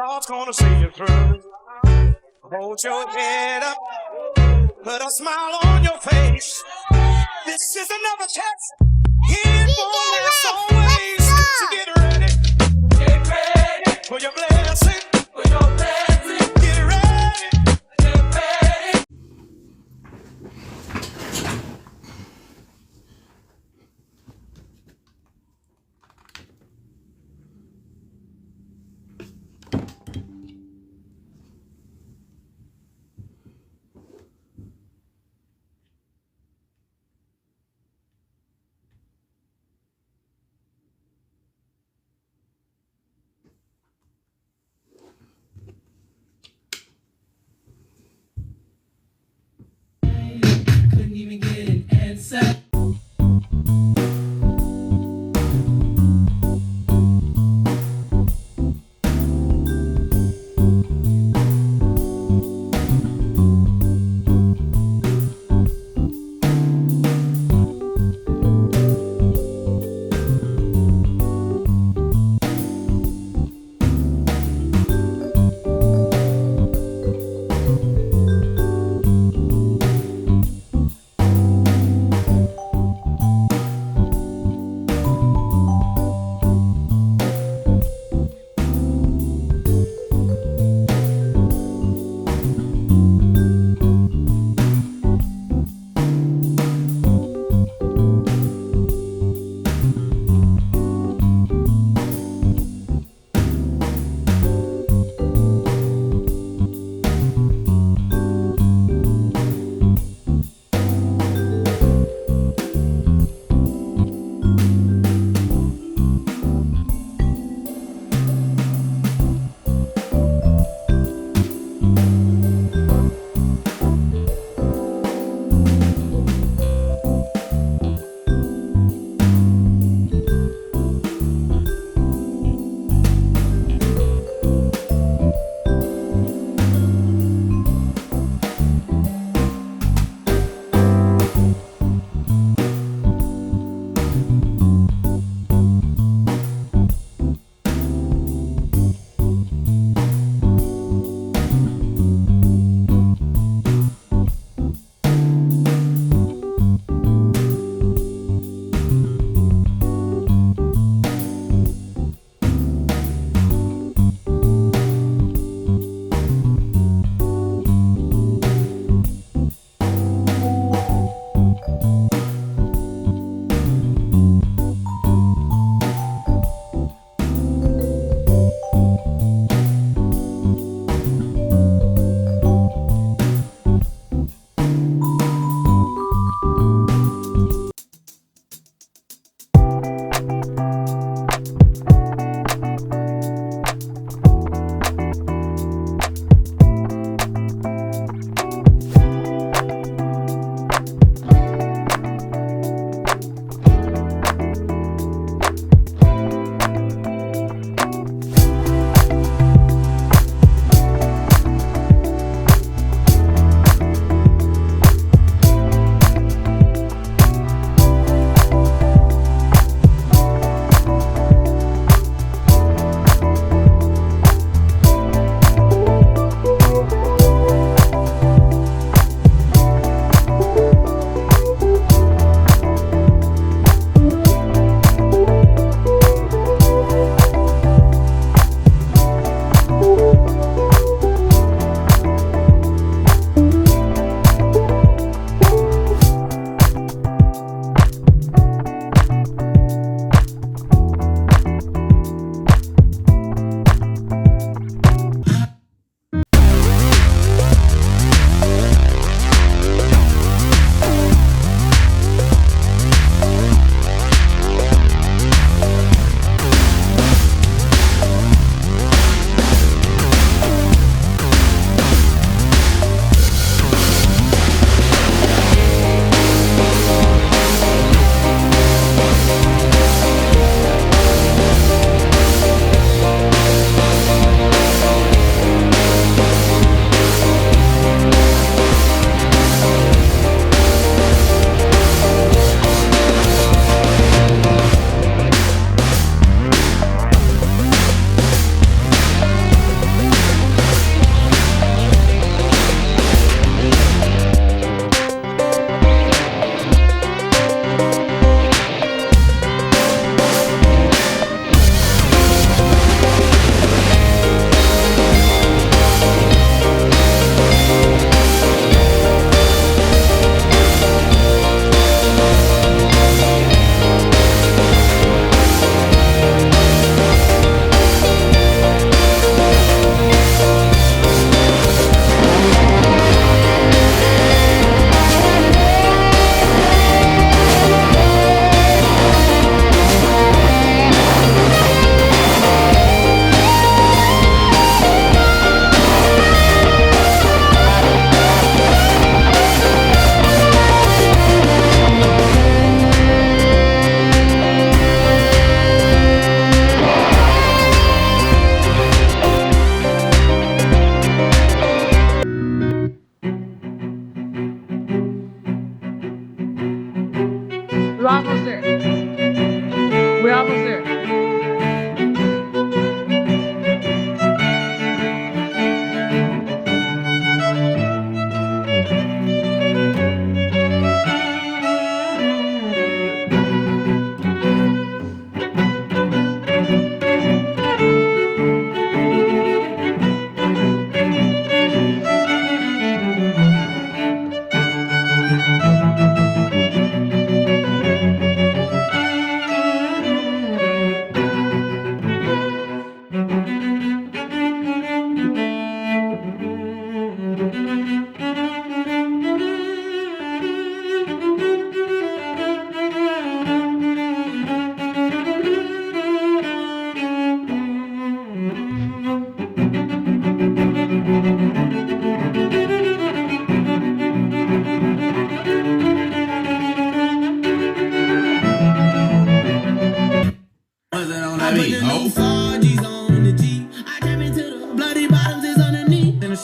God's gonna see you through. Hold your head up, put a smile on your face. This is another test. Here for last always. So get ready. Get ready for your blessing. For your blessing. Get ready. Get ready. Couldn't even get an answer.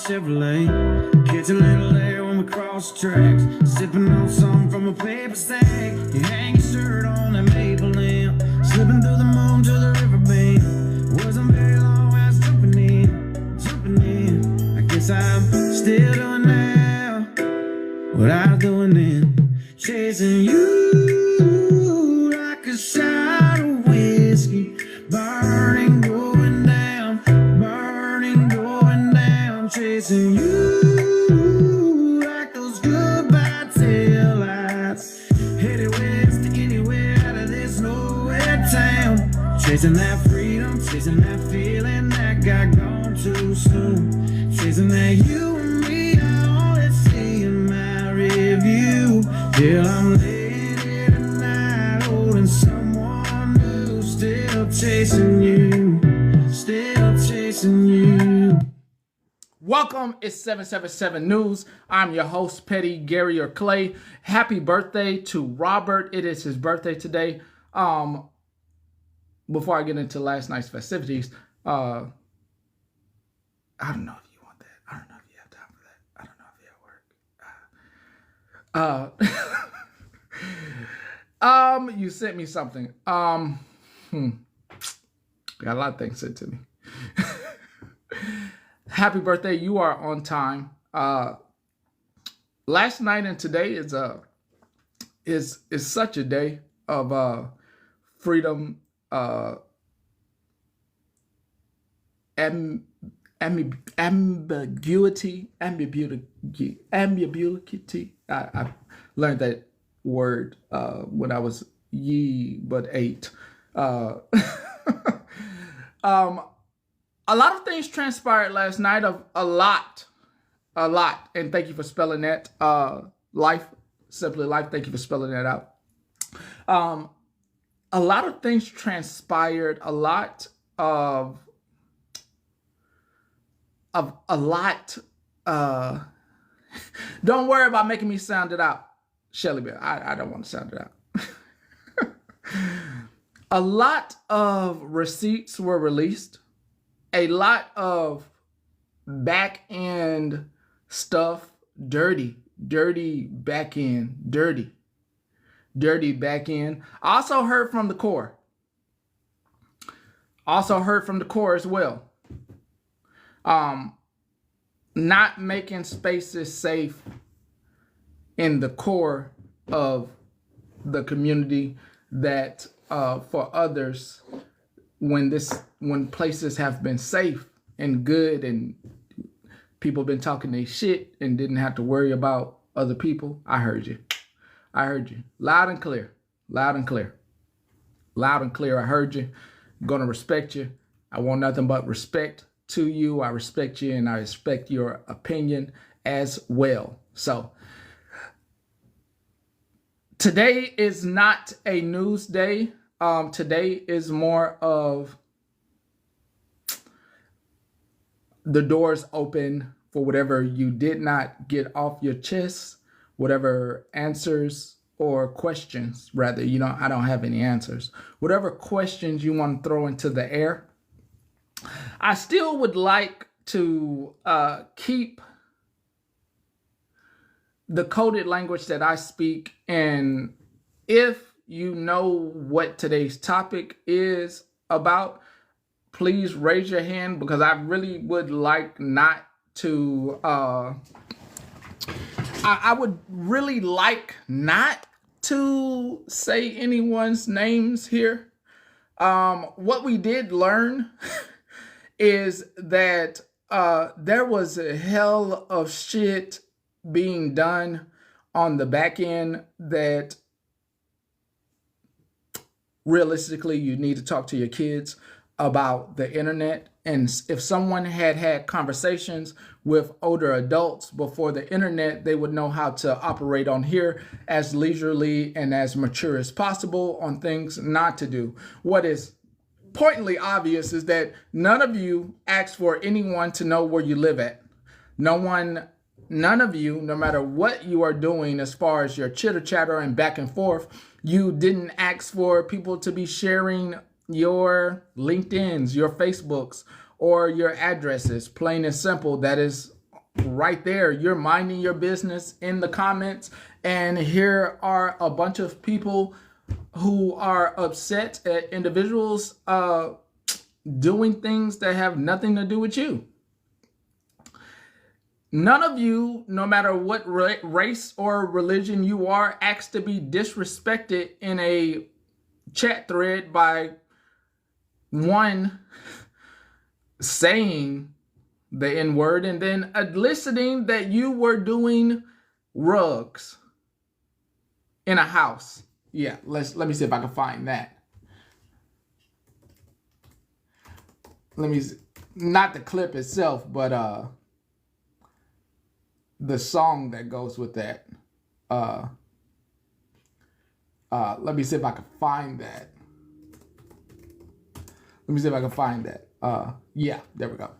Chevrolet. Catch a little air when we cross the tracks. Sipping on something from a paper stack. You hang your shirt on that maple limb. Slipping through the moon to the riverbend. Wasn't very long, I was jumping in. I guess I'm still doing now what I was doing then. Chasing you like a shot of whiskey. Burning, going down. Chasing you like those goodbye taillights. Headed west to anywhere out of this nowhere town. Chasing that freedom, chasing that feeling that got gone too soon. Chasing that you and me, I only see in my review. Till I'm laying here tonight, holding someone new. Still chasing you, still chasing you. Welcome, it's 777 News. I'm your host, Petty, Gary, or Clay. Happy birthday to Robert. It is his birthday today. Before I get into last night's festivities, I don't know if you want that. I don't know if you have time for that. I don't know if you have work. You sent me something. Got a lot of things sent to me. Happy birthday. You are on time. Last night and today is such a day of freedom, ambiguity. I learned that word when I was but 8. A lot of things transpired last night. A lot. And thank you for spelling that. Life, simply life. Thank you for spelling that out. A lot of things transpired. A lot. Don't worry about making me sound it out, Shelly Bear. I don't want to sound it out. A lot of receipts were released. A lot of back end stuff, dirty back end, dirty back end. I also heard from the core. As well. Not making spaces safe in the core of the community that for others, when places have been safe and good and people been talking their shit and didn't have to worry about other people, I heard you. Loud and clear. I heard you. I'm gonna respect you. I want nothing but respect to you. I respect you and I respect your opinion as well. So today is not a news day. Today is more of the doors open for whatever you did not get off your chest, whatever answers or questions, rather, I don't have any answers. Whatever questions you want to throw into the air. I still would like to keep the coded language that I speak, and if you know what today's topic is about, please raise your hand, because I really would like not to, I would really like not to say anyone's names here. What we did learn is that there was a hell of shit being done on the back end that realistically you need to talk to your kids about the internet. And if someone had conversations with older adults before the internet, they would know how to operate on here as leisurely and as mature as possible on things not to do. What is pointedly obvious is that none of you asked for anyone to know where you live at. None of you, no matter what you are doing as far as your chitter chatter and back and forth, you didn't ask for people to be sharing your LinkedIns, your Facebooks, or your addresses. Plain and simple, that is right there. You're minding your business in the comments, and here are a bunch of people who are upset at individuals doing things that have nothing to do with you. None of you, no matter what race or religion you are, asked to be disrespected in a chat thread by one saying the N-word and then eliciting that you were doing rugs in a house. Yeah, let me see if I can find that. Let me see. Not the clip itself, but the song that goes with that. Let me see if I can find that. Let me see if I can find that. Yeah, there we go.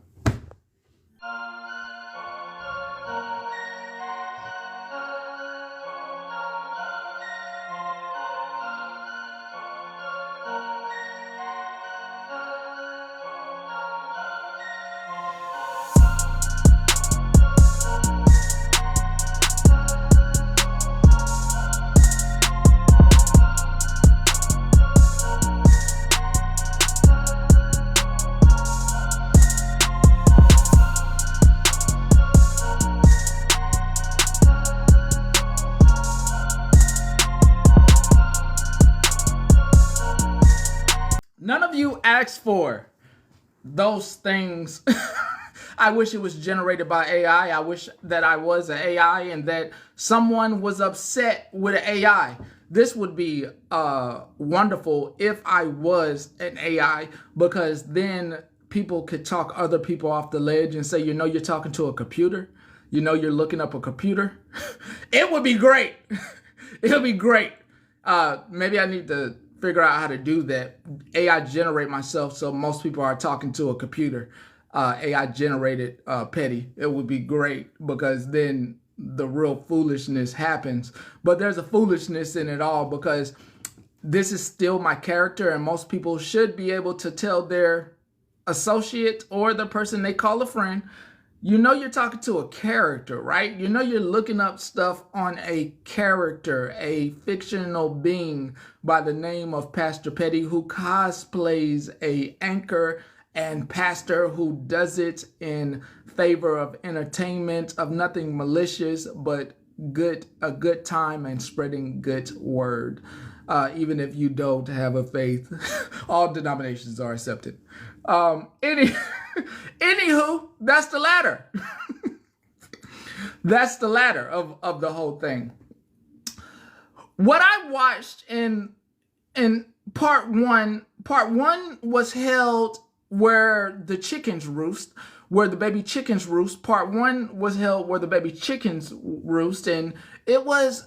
None of you asked for those things. I wish it was generated by AI. I wish that I was an AI and that someone was upset with an AI. This would be wonderful if I was an AI, because then people could talk other people off the ledge and say, you know, you're talking to a computer. You know, you're looking up a computer. It would be great. It'll be great. Maybe I need to figure out how to do that. AI generate myself so most people are talking to a computer. AI generated petty. It would be great, because then the real foolishness happens. But there's a foolishness in it all, because this is still my character, and most people should be able to tell their associate or the person they call a friend, you know, you're talking to a character, right? You know, you're looking up stuff on a character, a fictional being by the name of Pastor Petty, who cosplays a anchor and pastor who does it in favor of entertainment, of nothing malicious, but a good time and spreading good word. Even if you don't have a faith, all denominations are accepted. Anywho, that's the ladder. That's the ladder of the whole thing. What I watched in part one was held where the chickens roost, where the baby chickens roost. Part one was held where the baby chickens roost, and it was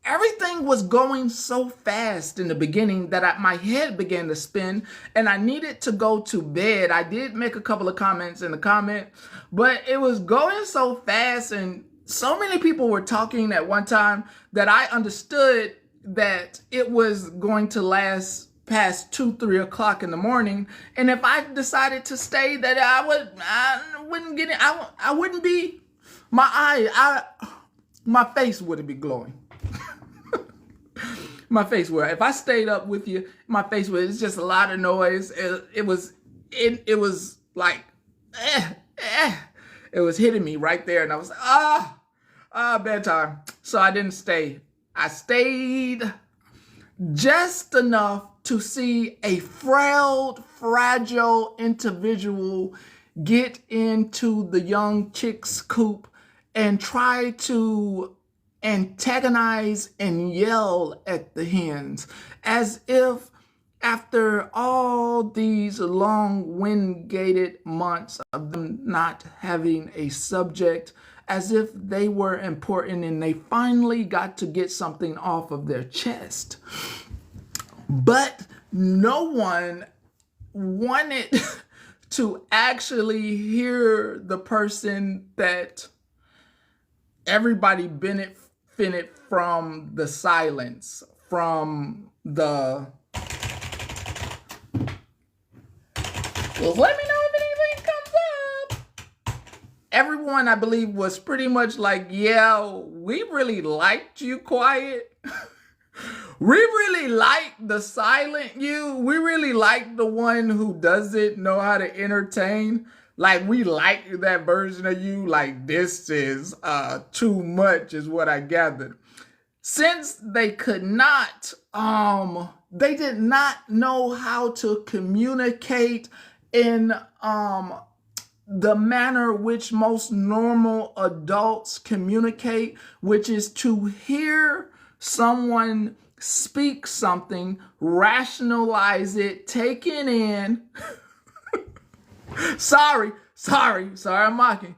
everything was going so fast in the beginning that my head began to spin and I needed to go to bed. I did make a couple of comments in the comment, but it was going so fast and so many people were talking at one time that I understood that it was going to last past 2-3 o'clock in the morning. And if I decided to stay, that I wouldn't get it. I wouldn't be, my face wouldn't be glowing. My face would. If I stayed up with you, my face would. It's just a lot of noise. It was like, it was hitting me right there, and I was like, bedtime. So I didn't stay. I stayed just enough to see a fragile individual get into the young chick's coop and try to antagonize and yell at the hens, as if after all these long wind-gated months of them not having a subject, as if they were important and they finally got to get something off of their chest. But no one wanted to actually hear the person that everybody benefited from the silence, from the, well, let me know if anything comes up. everyone, I believe, was pretty much like, yeah, we really liked you quiet. We really like the silent you. We really like the one who doesn't know how to entertain. Like, we like that version of you. Like, this is too much is what I gathered. Since they could not, they did not know how to communicate in the manner which most normal adults communicate, which is to hear someone speak something, rationalize it, take it in. sorry, I'm mocking.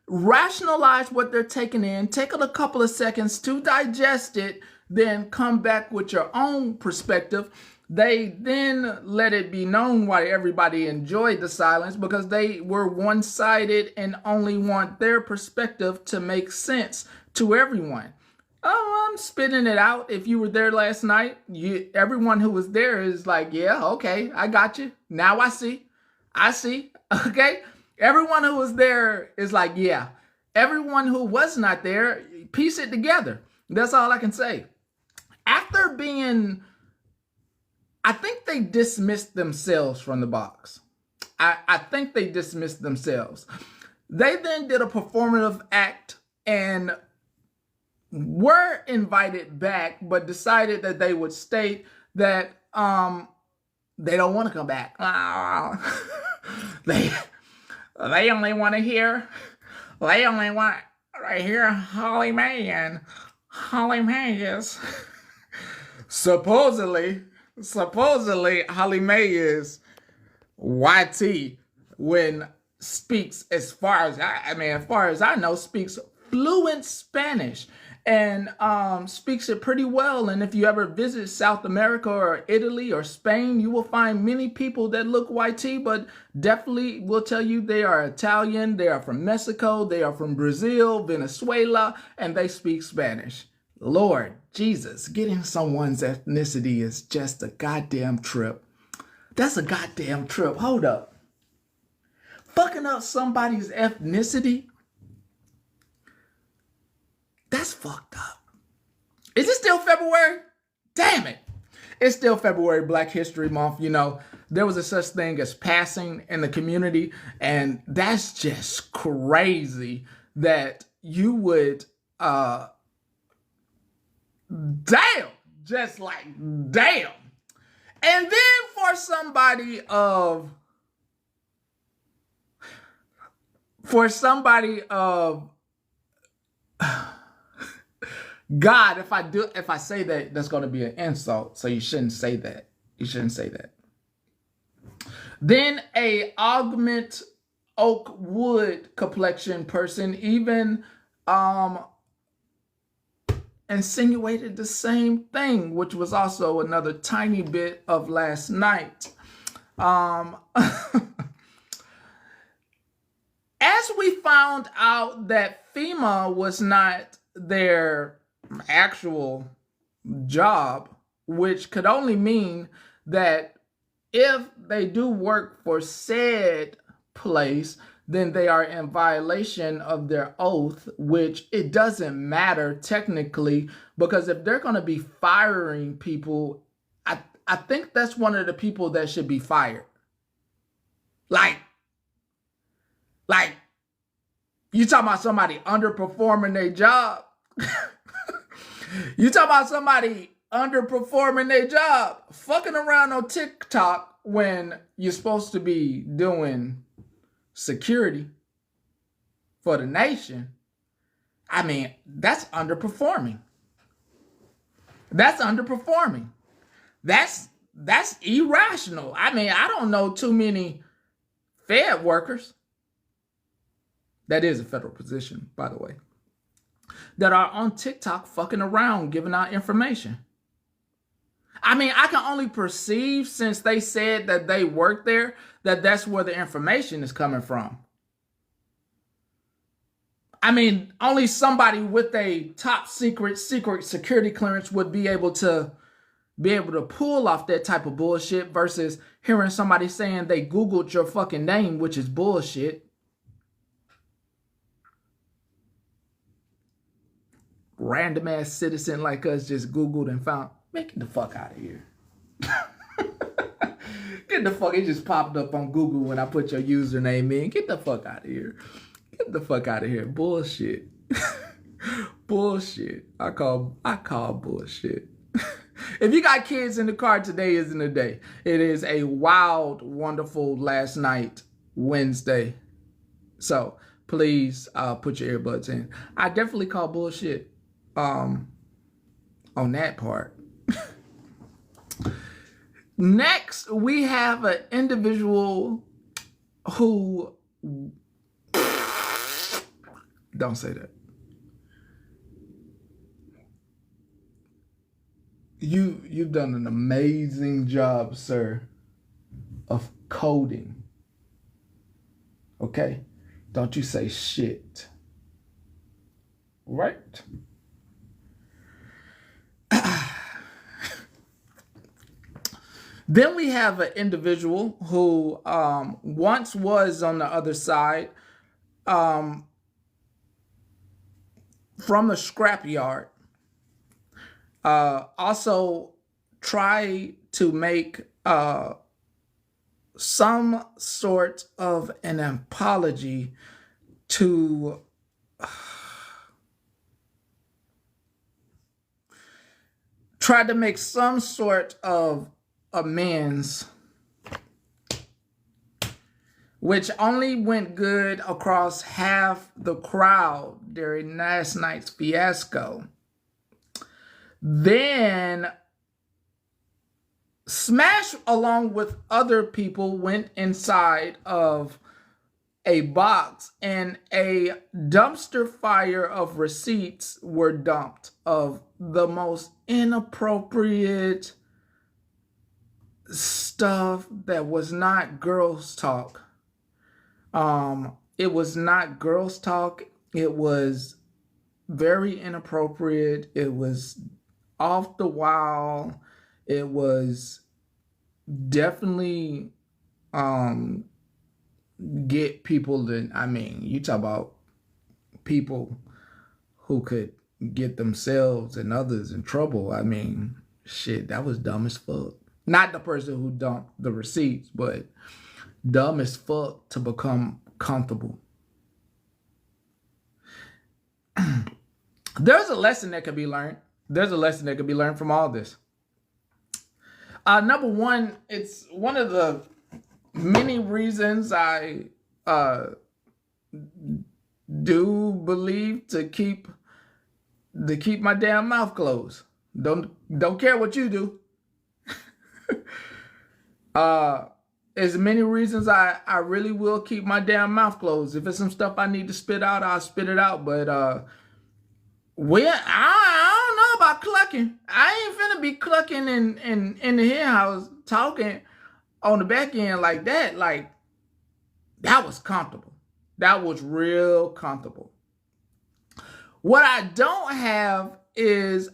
Rationalize what they're taking in, take a couple of seconds to digest it, then come back with your own perspective. They then let it be known why everybody enjoyed the silence, because they were one-sided and only want their perspective to make sense to everyone. Oh, I'm spitting it out. If you were there last night, everyone who was there is like, yeah, okay, I got you. Now I see, okay? Everyone who was there is like, yeah. Everyone who was not there, piece it together. That's all I can say. After being, I think they dismissed themselves from the box. I think they dismissed themselves. They then did a performative act and were invited back, but decided that they would state that they don't want to come back. They only want to hear, Holly Mae, and Holly Mae is supposedly Holly Mae is YT when speaks, as far as I know, speaks fluent Spanish and speaks it pretty well. And if you ever visit South America or Italy or Spain, you will find many people that look YT, but definitely will tell you they are Italian, they are from Mexico, they are from Brazil, Venezuela, and they speak Spanish. Lord Jesus, getting someone's ethnicity is just a goddamn trip. That's a goddamn trip. Hold up. Fucking up somebody's ethnicity? That's fucked up. Is it still February? Damn it. It's still February, Black History Month. You know, there was a such thing as passing in the community, and that's just crazy that you would, damn, just like, damn. And then for somebody of God, if I say that, that's going to be an insult. So you shouldn't say that. Then a augment oak wood complexion person even insinuated the same thing, which was also another tiny bit of last night. As we found out that FEMA was not their actual job, which could only mean that if they do work for said place, then they are in violation of their oath, which it doesn't matter technically, because if they're going to be firing people, I think that's one of the people that should be fired. Like, you talking about somebody underperforming their job? You talking about somebody underperforming their job, fucking around on TikTok when you're supposed to be doing security for the nation? I mean, that's underperforming. That's irrational. I mean, I don't know too many Fed workers. That is a federal position, by the way, that are on TikTok fucking around giving out information. I mean, I can only perceive, since they said that they work there, that that's where the information is coming from. I mean, only somebody with a top secret security clearance would be able to pull off that type of bullshit, versus hearing somebody saying they Googled your fucking name, which is bullshit. random ass citizen like us just Googled and found, man, get the fuck out of here. Get the fuck, it just popped up on Google when I put your username in. Get the fuck out of here. Get the fuck out of here. Bullshit. Bullshit. I call bullshit. If you got kids in the car, today isn't the day. It is a wild, wonderful last night, Wednesday. So please put your earbuds in. I definitely call bullshit on that part. Next, we have an individual who... Don't say that. You've done an amazing job, sir, of coding. Okay? Don't you say shit. Right? Then we have an individual who once was on the other side from the scrapyard. Also try to make some sort of an apology to try to make some sort of amends, which only went good across half the crowd during last night's fiasco. Then Smash, along with other people, went inside of a box and a dumpster fire of receipts were dumped of the most inappropriate stuff that was not girls talk. It was not girls talk. It was very inappropriate. It was off the wall. It was definitely get people to, I mean, you talk about people who could get themselves and others in trouble. I mean, shit, that was dumb as fuck. Not the person who dumped the receipts, but dumb as fuck to become comfortable. There's a lesson that can be learned. There's a lesson that can be learned from all this. Number one, it's one of the many reasons I do believe to keep my damn mouth closed. Don't care what you do. There's many reasons I really will keep my damn mouth closed. If it's some stuff I need to spit out, I'll spit it out. But I don't know about clucking. I ain't finna be clucking in the hen house talking on the back end like that. Like, that was comfortable. That was real comfortable. What I don't have is,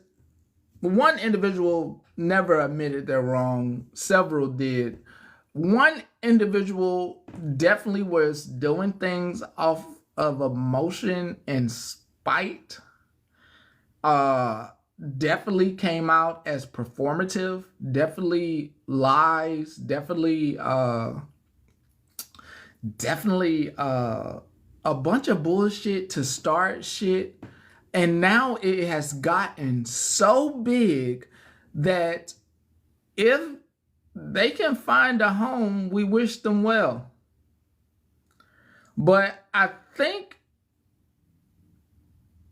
one individual never admitted they're wrong. Several did. One individual definitely was doing things off of emotion and spite. Definitely came out as performative. Definitely lies. Definitely a bunch of bullshit to start shit. And now it has gotten so big that if they can find a home, we wish them well. But I think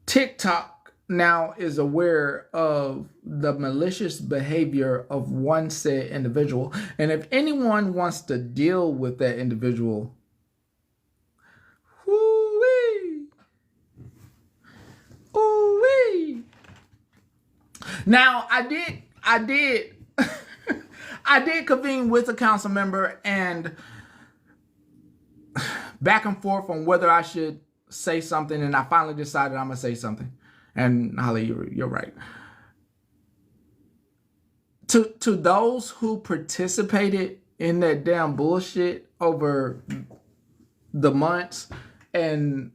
TikTok now is aware of the malicious behavior of one said individual. And if anyone wants to deal with that individual, now I did I did convene with a council member and back and forth on whether I should say something, and I finally decided I'm gonna say something. And Holly, you're right. To those who participated in that damn bullshit over the months, and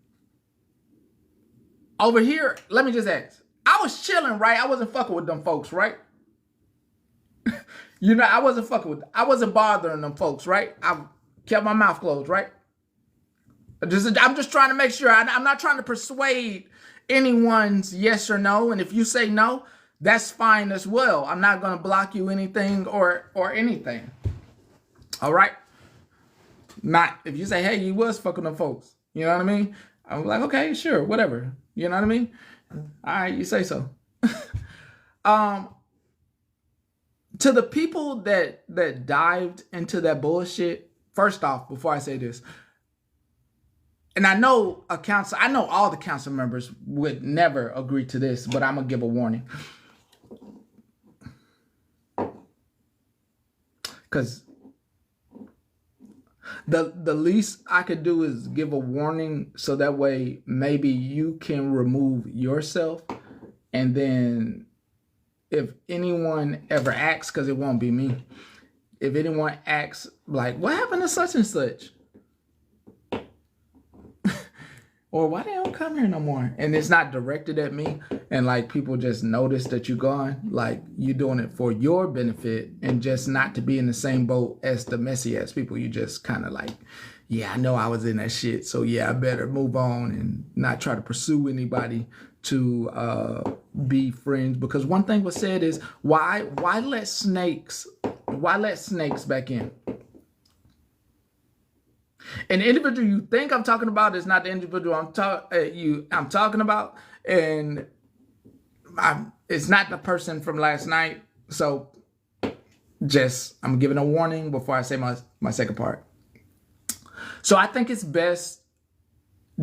over here, let me just ask, I was chilling, right? I wasn't fucking with them folks, right? I wasn't bothering them folks, right? I kept my mouth closed, right? I'm just trying to make sure. I'm not trying to persuade anyone's yes or no. And if you say no, that's fine as well. I'm not going to block you anything or anything. All right? Not if you say, hey, you was fucking them folks. You know what I mean? I'm like, okay, sure, whatever. You know what I mean? All right, you say so. To the people that dived into that bullshit, first off, before I say this, and I know all the council members would never agree to this, but I'm gonna give a warning. Because the least I could do is give a warning so that way maybe you can remove yourself. And then if anyone ever asks, because it won't be me, if anyone asks, like, what happened to such and such? Or why they don't come here no more? And it's not directed at me. And like people just notice that you're gone. Like you're doing it for your benefit and just not to be in the same boat as the messy ass people. You just kind of like, yeah, I know I was in that shit. So yeah, I better move on and not try to pursue anybody to be friends. Because one thing was said is why let snakes back in? And the individual you think I'm talking about is not the individual I'm talking about, and it's not the person from last night. So, I'm giving a warning before I say my second part. So I think it's best,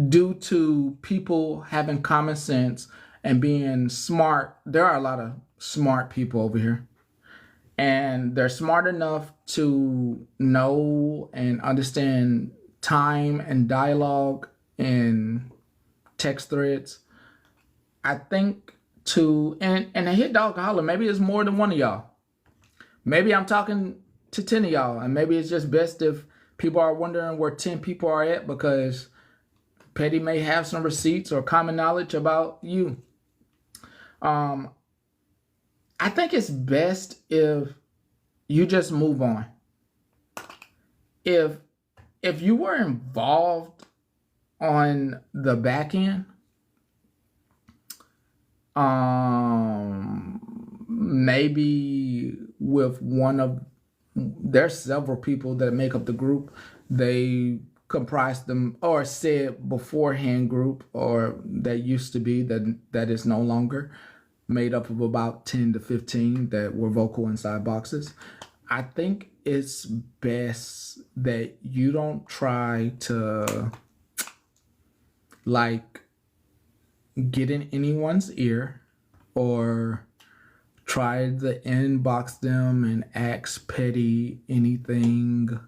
due to people having common sense and being smart. There are a lot of smart people over here. And they're smart enough to know and understand time and dialogue and text threads. I think and a hit dog holler, maybe it's more than one of y'all. Maybe I'm talking to 10 of y'all, and maybe it's just best if people are wondering where 10 people are at, because Petty may have some receipts or common knowledge about you. I think it's best if you just move on. If you were involved on the back end, maybe with there's several people that make up the group. They comprise them, or said beforehand group, or that used to be, that is no longer, made up of about 10 to 15 that were vocal inside boxes. I think it's best that you don't try to like get in anyone's ear or try to inbox them and ask Petty anything,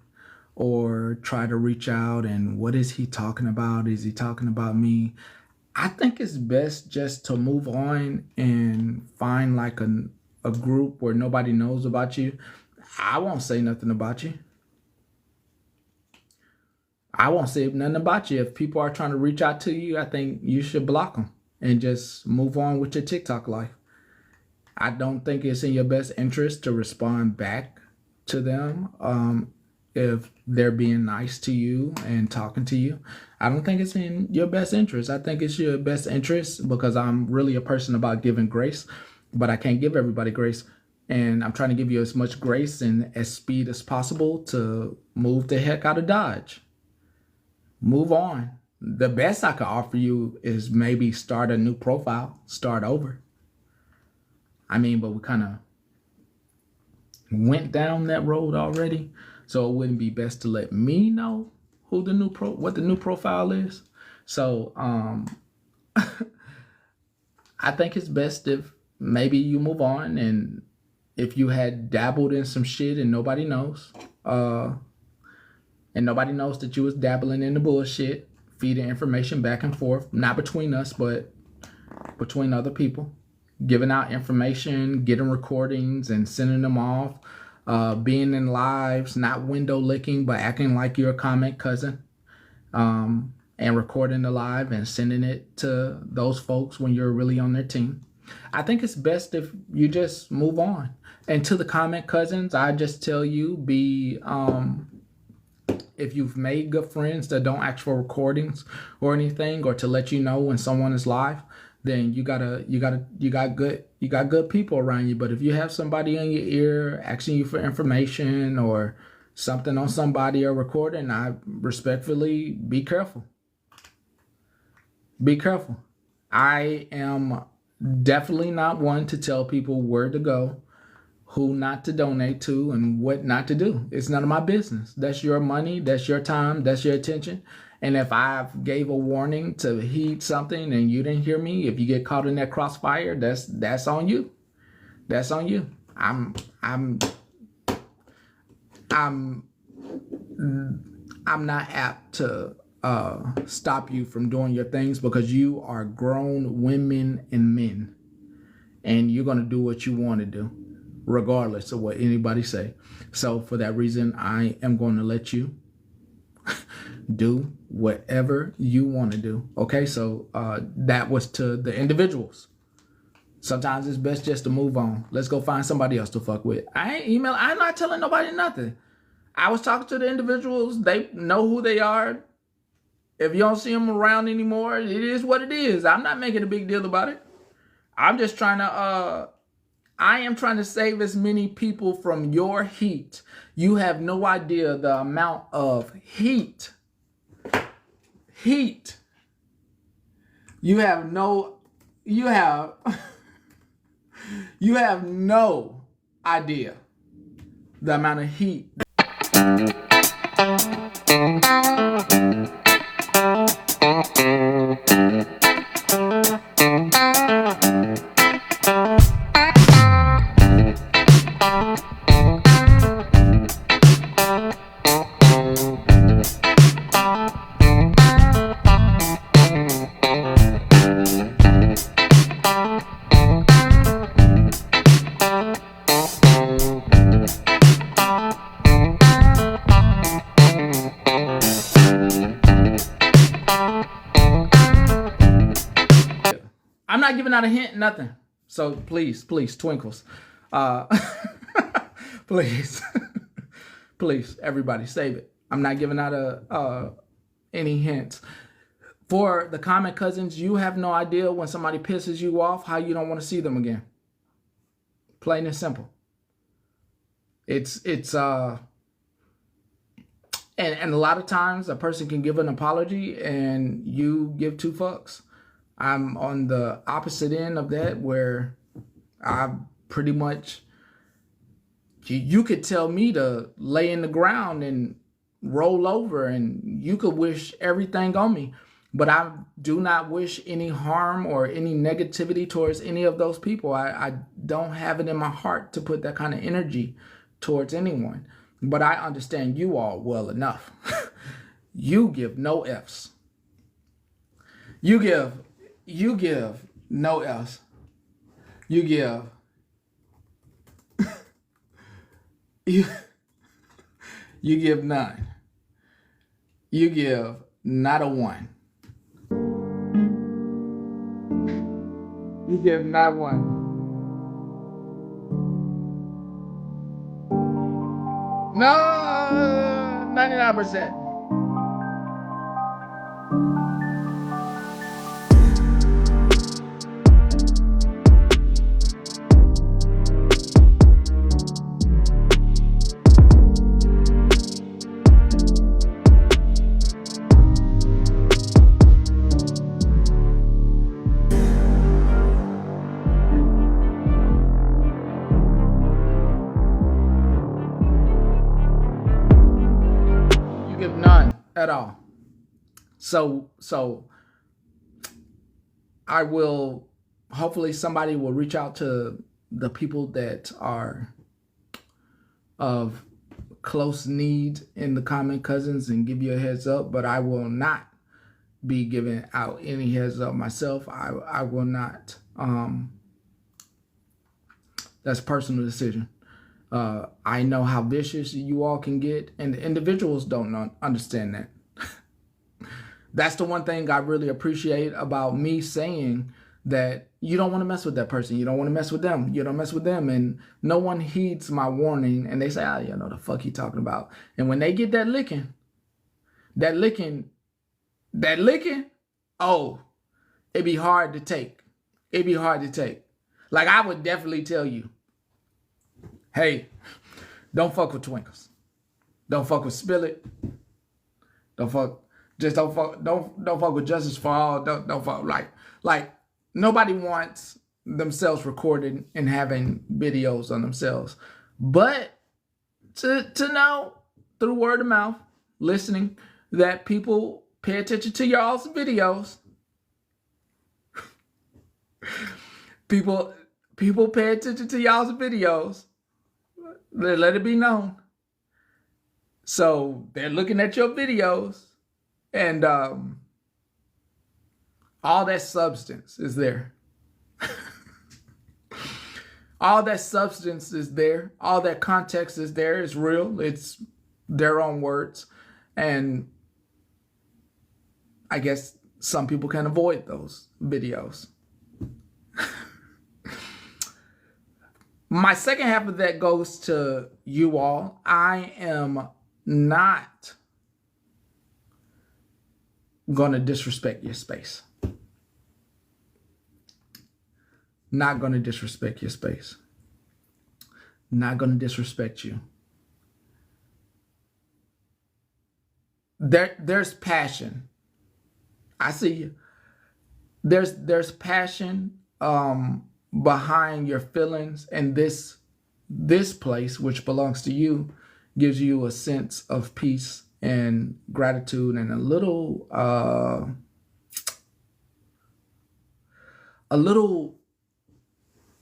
or try to reach out and what is he talking about? Is he talking about me? I think it's best just to move on and find like a group where nobody knows about you. I won't say nothing about you. I won't say nothing about you. If people are trying to reach out to you, I think you should block them and just move on with your TikTok life. I don't think it's in your best interest to respond back to them if they're being nice to you and talking to you. I don't think it's in your best interest. I think it's your best interest because I'm really a person about giving grace, but I can't give everybody grace. And I'm trying to give you as much grace and as speed as possible to move the heck out of Dodge. Move on. The best I could offer you is maybe start a new profile, start over. I mean, but we kind of went down that road already. So it wouldn't be best to let me know who what the new profile is. So I think it's best if maybe you move on, and if you had dabbled in some shit and nobody knows, and nobody knows that you was dabbling in the bullshit, feeding information back and forth, not between us, but between other people, giving out information, getting recordings and sending them off, being in lives, not window licking, but acting like you're a comment cousin, and recording the live and sending it to those folks when you're really on their team. I think it's best if you just move on. And to the comment cousins, I just tell you, be if you've made good friends that don't ask for recordings or anything, or to let you know when someone is live, then you got good people around you. But if you have somebody in your ear asking you for information or something on somebody or recording, I respectfully be careful. Be careful. I am definitely not one to tell people where to go, who not to donate to, and what not to do. It's none of my business. That's your money, that's your time, that's your attention. And if I gave a warning to heed something and you didn't hear me, if you get caught in that crossfire, that's on you. That's on you. I'm not apt to stop you from doing your things, because you are grown women and men, and you're gonna do what you want to do, regardless of what anybody say. So for that reason, I am going to let you do whatever you want to do. Okay, so that was to the individuals. Sometimes it's best just to move on. Let's go find somebody else to fuck with. I'm not telling nobody nothing. I was talking to the individuals. They know who they are. If you don't see them around anymore, it is what it is. I'm not making a big deal about it. I'm just trying to I am trying to save as many people from your heat. You have no idea the amount of heat. You have no idea the amount of heat. I'm not giving out a hint, nothing. So please, twinkles. Please, please, everybody, save it. I'm not giving out any hints. For the comment cousins, you have no idea when somebody pisses you off how you don't want to see them again. Plain and simple. And a lot of times a person can give an apology and you give two fucks. I'm on the opposite end of that, where I pretty much, you could tell me to lay in the ground and roll over, and you could wish everything on me, but I do not wish any harm or any negativity towards any of those people. I don't have it in my heart to put that kind of energy towards anyone, but I understand you all well enough. You give no Fs. You give no Fs. You give you give none. You give not a one. You give not one. No, 99%. None at all. So I will, hopefully somebody will reach out to the people that are of close need in the comment cousins and give you a heads up, but I will not be giving out any heads up myself. I will not. That's a personal decision. I know how vicious you all can get, and the individuals don't understand that. That's the one thing I really appreciate about me saying that you don't want to mess with that person. You don't want to mess with them. You don't mess with them. And no one heeds my warning. And they say, oh, you know the fuck he talking about. And when they get that licking, oh, it'd be hard to take. It'd be hard to take. Like, I would definitely tell you, hey, don't fuck with Twinkles. Don't fuck with Spill It. Don't fuck with Justice for All. Don't fuck like nobody wants themselves recorded and having videos on themselves. But to know through word of mouth, listening, that people pay attention to y'all's videos. People pay attention to y'all's videos. Let it be known. So they're looking at your videos, and all that substance is there. All that substance is there. All that context is there. It's real. It's their own words. And I guess some people can avoid those videos. My second half of that goes to you all. I am not going to disrespect your space. Not going to disrespect your space. Not going to disrespect you. There's passion. I see you. There's passion behind your feelings, and this place, which belongs to you, gives you a sense of peace and gratitude and a little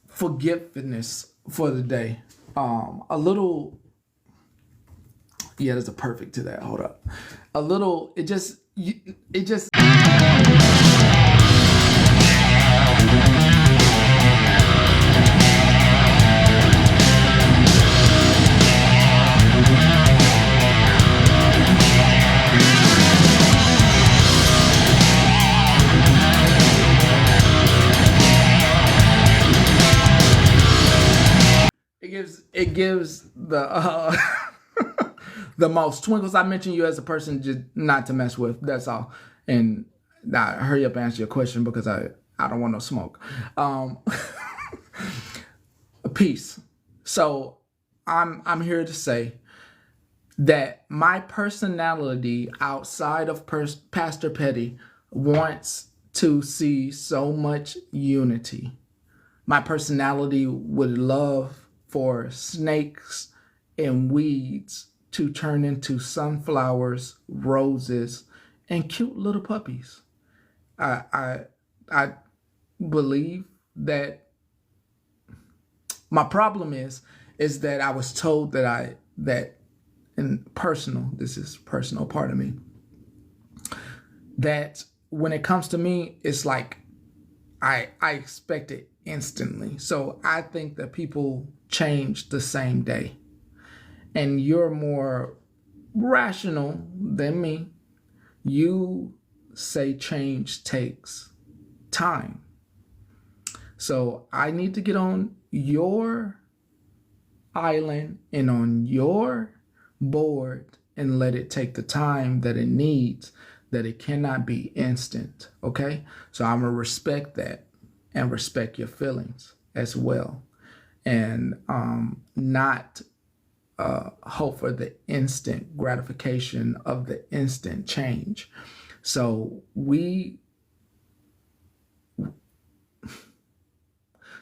forgiveness for the day. There's a perfect to that. Hold up. It just it gives the the most. Twinkles, I mentioned you as a person just not to mess with. That's all. And now hurry up and answer your question because I don't want no smoke. Peace. So I'm here to say that my personality outside of Pastor Petty wants to see so much unity. My personality would love for snakes and weeds to turn into sunflowers, roses, and cute little puppies. I believe that my problem is that I was told that this is personal part of me, that when it comes to me, it's like I expect it instantly. So I think that people change the same day. And you're more rational than me. You say change takes time. So I need to get on your island and on your board and let it take the time that it needs, that it cannot be instant, okay? So I'm gonna respect that and respect your feelings as well, and not hope for the instant gratification of the instant change. So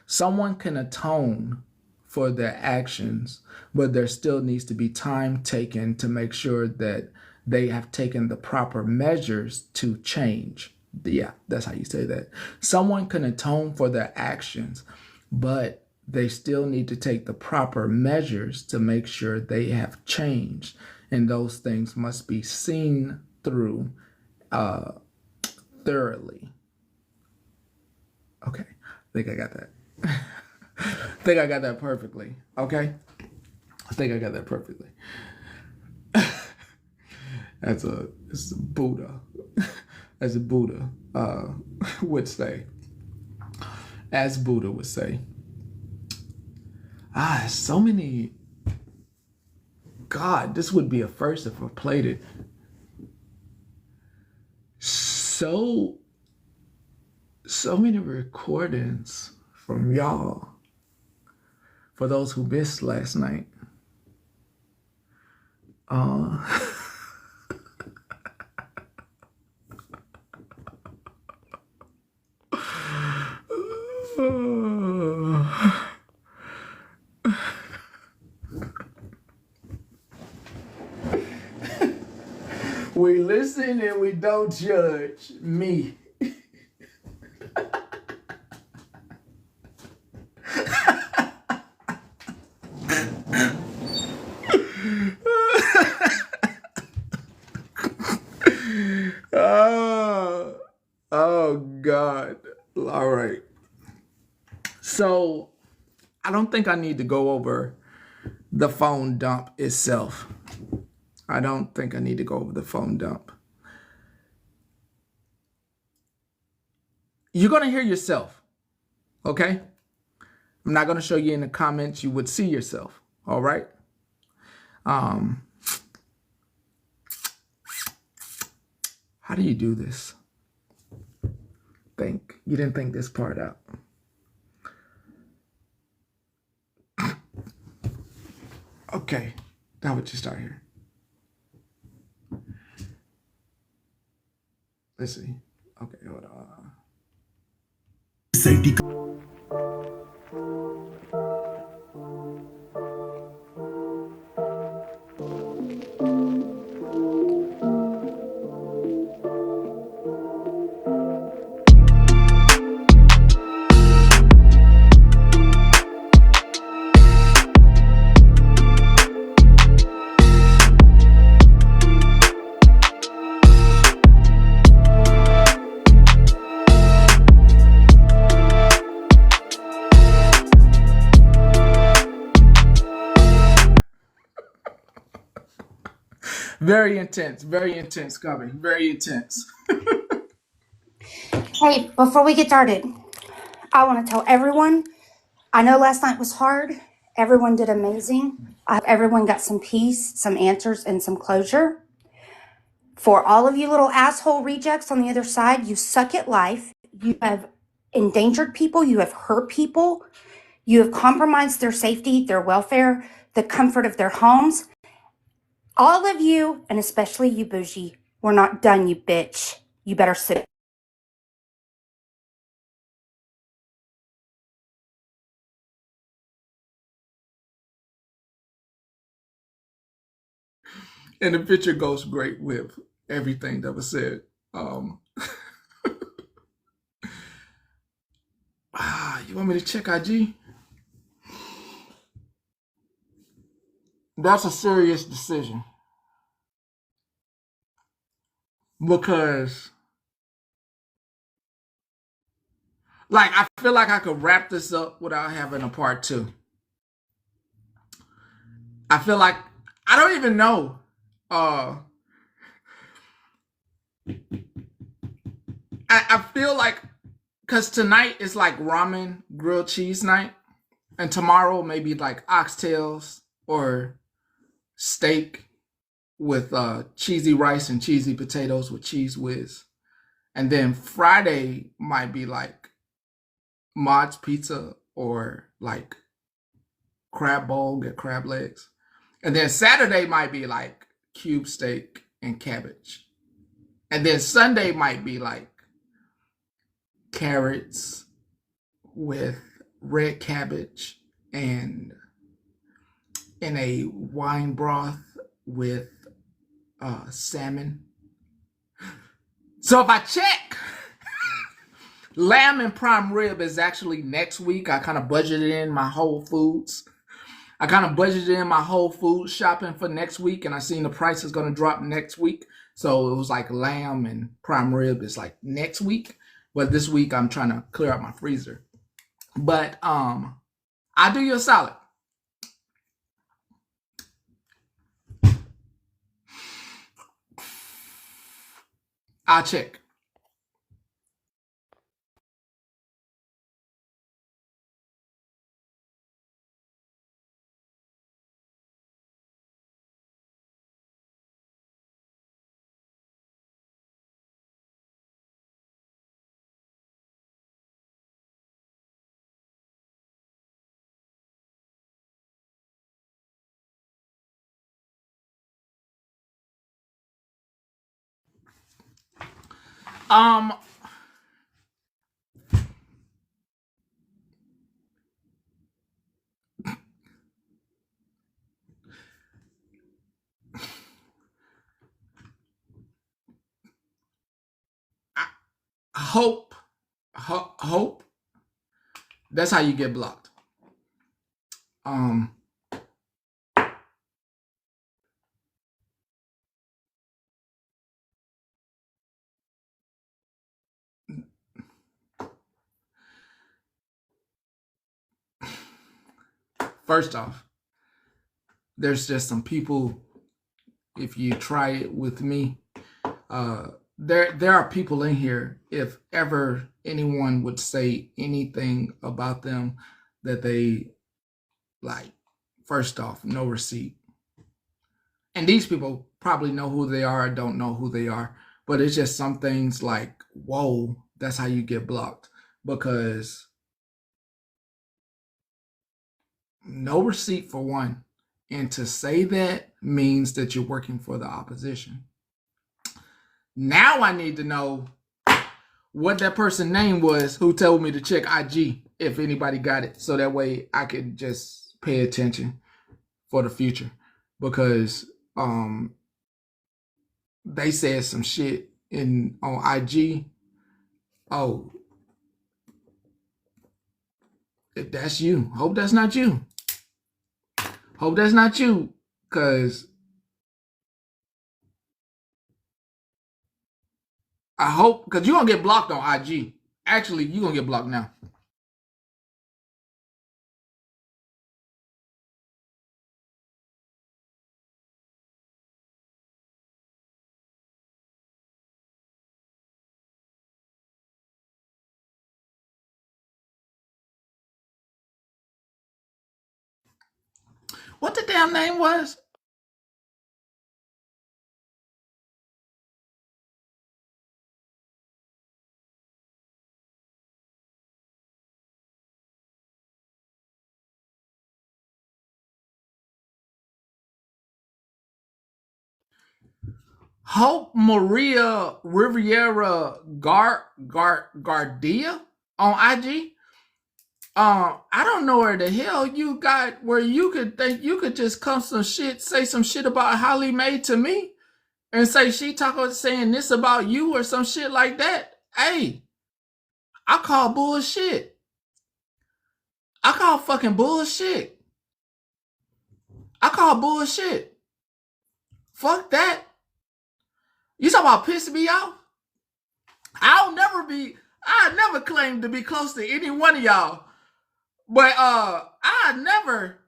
someone can atone for their actions, but there still needs to be time taken to make sure that they have taken the proper measures to change. Yeah, that's how you say that. Someone can atone for their actions, but they still need to take the proper measures to make sure they have changed. And those things must be seen through thoroughly. Okay, I think I got that. I think I got that perfectly. Okay? I think I got that perfectly. It's a Buddha. As a Buddha would say. as Buddha would say. So many. God, this would be a first if I played it. So many recordings from y'all for those who missed last night. We listen and we don't judge. Me. Oh God. All right. So I don't think I need to go over the phone dump itself. I don't think I need to go over the phone dump. You're going to hear yourself, okay? I'm not going to show you in the comments. You would see yourself, all right? How do you do this? You didn't think this part out. Okay, now would you start here? Let's see. Okay, hold on. Safety. Very intense coming. Very intense. Hey, before we get started, I want to tell everyone, I know last night was hard. Everyone did amazing. I hope everyone got some peace, some answers, and some closure. For all of you little asshole rejects on the other side, you suck at life. You have endangered people. You have hurt people. You have compromised their safety, their welfare, the comfort of their homes. All of you, and especially you, Bougie, we're not done, you bitch. You better sit. And the picture goes great with everything that was said. You want me to check IG? That's a serious decision. Because, like, I feel like I could wrap this up without having a part two. I feel like, I don't even know. I feel like, because tonight is like ramen grilled cheese night. And tomorrow maybe like oxtails or steak with cheesy rice and cheesy potatoes with cheese whiz. And then Friday might be like Mod's Pizza or like crab bowl, get crab legs. And then Saturday might be like cube steak and cabbage. And then Sunday might be like carrots with red cabbage and in a wine broth with salmon. So if I check, lamb and prime rib is actually next week. I kind of budgeted in my Whole Foods. I kind of budgeted in my Whole Foods shopping for next week, and I seen the price is going to drop next week. So it was like lamb and prime rib is like next week. But this week I'm trying to clear out my freezer. But I'll do you a solid. I'll check. Um, hope, hope. That's how you get blocked. Um, first off, there's just some people. If you try it with me, there are people in here. If ever anyone would say anything about them that they like, first off, no receipt. And these people probably know who they are or don't know who they are. But it's just some things like, whoa, that's how you get blocked. Because no receipt for one. And to say that means that you're working for the opposition. Now I need to know what that person's name was who told me to check IG if anybody got it. So that way I can just pay attention for the future. Because they said some shit on IG. Oh, if that's you, hope that's not you. Hope that's not you, because I hope, because you're going to get blocked on IG. Actually, you're going to get blocked now. What the damn name was? Hope Maria Riviera Gardia on IG. I don't know where the hell you got where you could think you could just come some shit, say some shit about Holly Mae to me and say she saying this about you or some shit like that. Hey, I call bullshit. I call fucking bullshit. I call bullshit. Fuck that. You talking about pissing me off? I never claim to be close to any one of y'all. But I never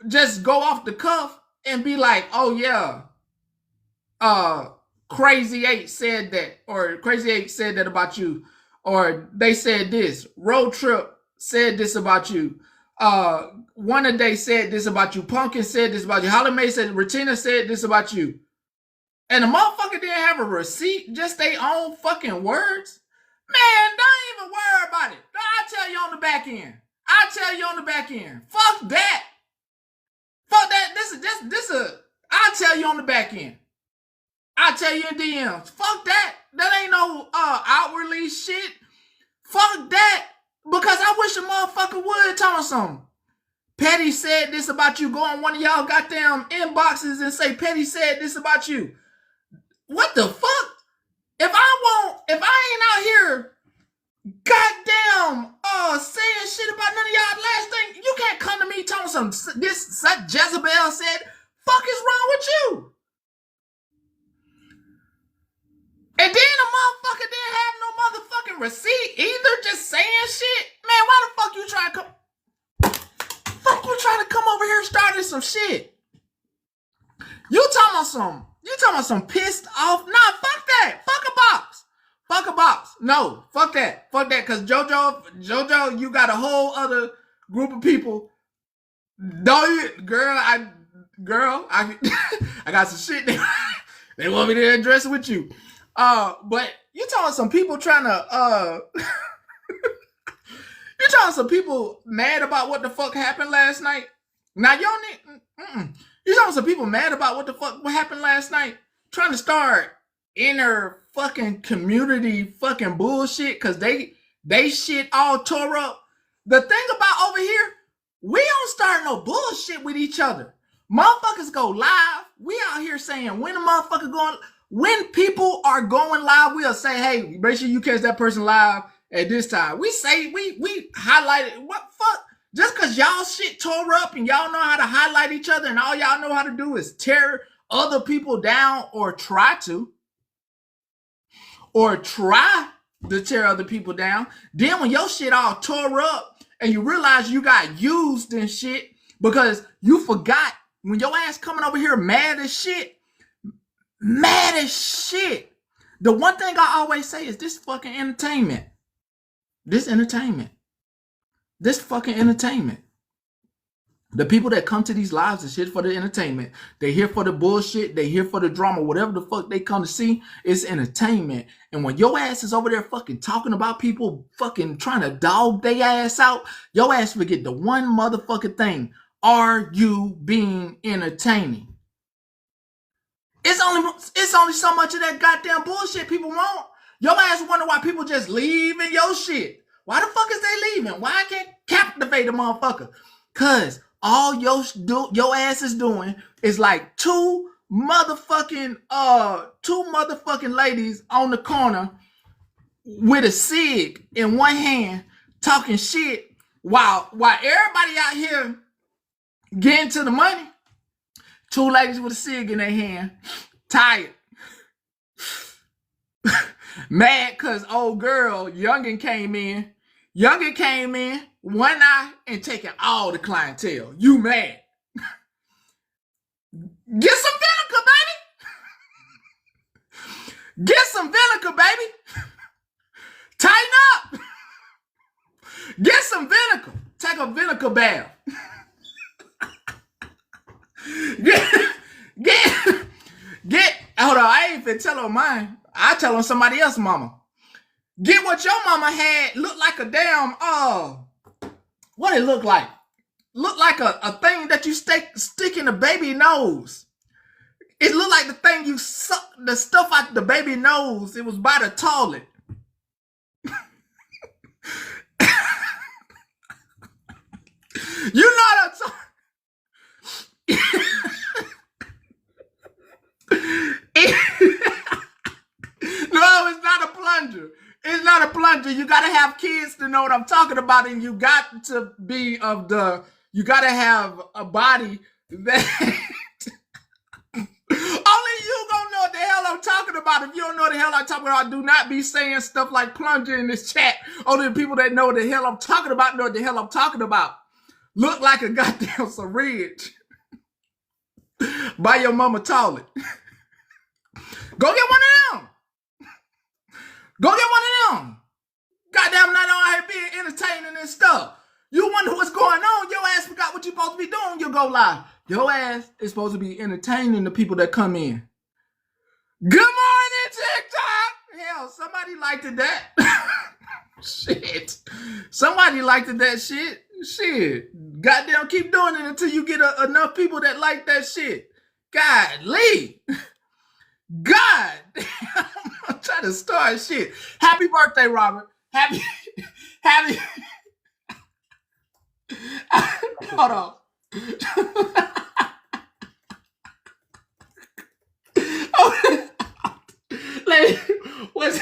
just go off the cuff and be like, oh yeah, Crazy 8 said that, or Crazy 8 said that about you, or they said this, Road Trip said this about you, One a Day said this about you, Pumpkin said this about you, Holly Mae said, Regina said this about you. And the motherfucker didn't have a receipt, just their own fucking words. Man, don't even worry about it. I'll tell you on the back end. Fuck that. Fuck that. I'll tell you on the back end. I'll tell you in DMs. Fuck that. That ain't no outwardly shit. Fuck that. Because I wish a motherfucker would tell me something. Petty said this about you. Go on one of y'all goddamn inboxes and say Petty said this about you. What the fuck? If I ain't out here goddamn saying shit about none of y'all last thing, you can't come to me telling some this Jezebel said, fuck is wrong with you? And then the motherfucker didn't have no motherfucking receipt either, just saying shit. Man, why the fuck you trying to come over here starting some shit? You talking about some pissed off? Nah, fuck that. Fuck a box. No, fuck that. Cause JoJo, you got a whole other group of people. I got some shit they want me to address with you. But you talking some people trying to you talking some people mad about what the fuck happened last night. Now you talking some people mad about what happened last night, trying to start inner fucking community fucking bullshit because they shit all tore up. The thing about over here, we don't start no bullshit with each other. Motherfuckers go live. We out here saying when a motherfucker going, when people are going live, we'll say, hey, make sure you catch that person live at this time. We say, we highlight it. What fuck? Just because y'all shit tore up and y'all know how to highlight each other and all y'all know how to do is tear other people down or try to tear other people down. Then when your shit all tore up and you realize you got used and shit because you forgot when your ass coming over here mad as shit. The one thing I always say is this fucking entertainment. This fucking entertainment. The people that come to these lives is here for the entertainment. They here for the bullshit. They here for the drama. Whatever the fuck they come to see, it's entertainment. And when your ass is over there fucking talking about people fucking trying to dog their ass out, your ass forget the one motherfucking thing. Are you being entertaining? It's only so much of that goddamn bullshit people want. Your ass wonder why people just leaving your shit. Why the fuck is they leaving? Why I can't captivate a motherfucker? Cause all your ass is doing is like two motherfucking ladies on the corner with a cig in one hand talking shit while everybody out here getting to the money. Two ladies with a cig in their hand, tired, mad cause old girl Youngin came in, one eye and taking all the clientele. You mad? Get some vinegar, baby. Get some vinegar, baby. Tighten up. Get some vinegar. Take a vinegar bath. Get, hold on, I ain't finna tell on mine. I tell on somebody else's mama. Get what your mama had look like a damn, what it look like? Look like a thing that you stick in the baby nose. It looked like the thing you suck the stuff out the baby nose. It was by the toilet. You know what I'm talking. No, it's not a plunger. It's not a plunger. You gotta have kids to know what I'm talking about, and you got to be you gotta have a body that only you gonna know what the hell I'm talking about. If you don't know what the hell I'm talking about, do not be saying stuff like plunger in this chat. Only the people that know what the hell I'm talking about know what the hell I'm talking about. Look like a goddamn syringe by your mama toilet. Go get one of them. Go get one of them. Goddamn, not out here being entertaining and stuff. You wonder what's going on. Your ass forgot what you're supposed to be doing. You go live. Your ass is supposed to be entertaining the people that come in. Good morning, TikTok. Hell, somebody liked it that. Shit. Somebody liked it that shit. Shit. Goddamn, keep doing it until you get enough people that like that shit. Godly. God. I'm trying to start shit. Happy birthday, Robert. Happy. Hold on. Oh, what's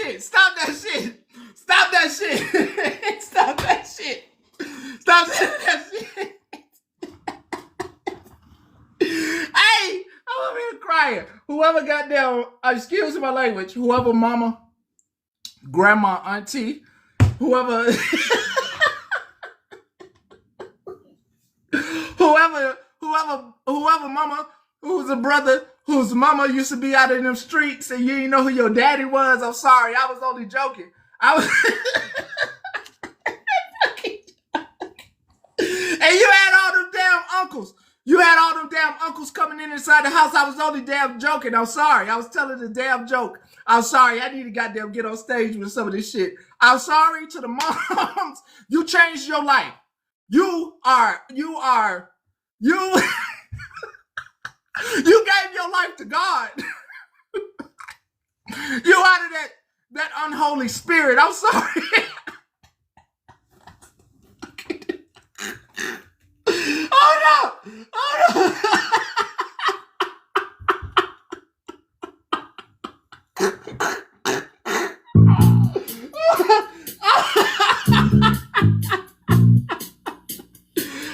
shit. Stop that shit. Stop that shit. Stop that shit. Stop that shit. Hey, I'm over here crying. Whoever got down, excuse my language, whoever mama, grandma, auntie, whoever, whoever mama, who's a brother, whose mama used to be out in them streets and you didn't know who your daddy was. I'm sorry, I was only joking. I was and you had all them damn uncles. You had all them damn uncles coming in inside the house. I was only damn joking. I'm sorry. I was telling the damn joke. I'm sorry. I need to goddamn get on stage with some of this shit. I'm sorry to the moms. You changed your life. You you gave your life to God. You out of that unholy spirit. I'm sorry. Oh no! Oh no!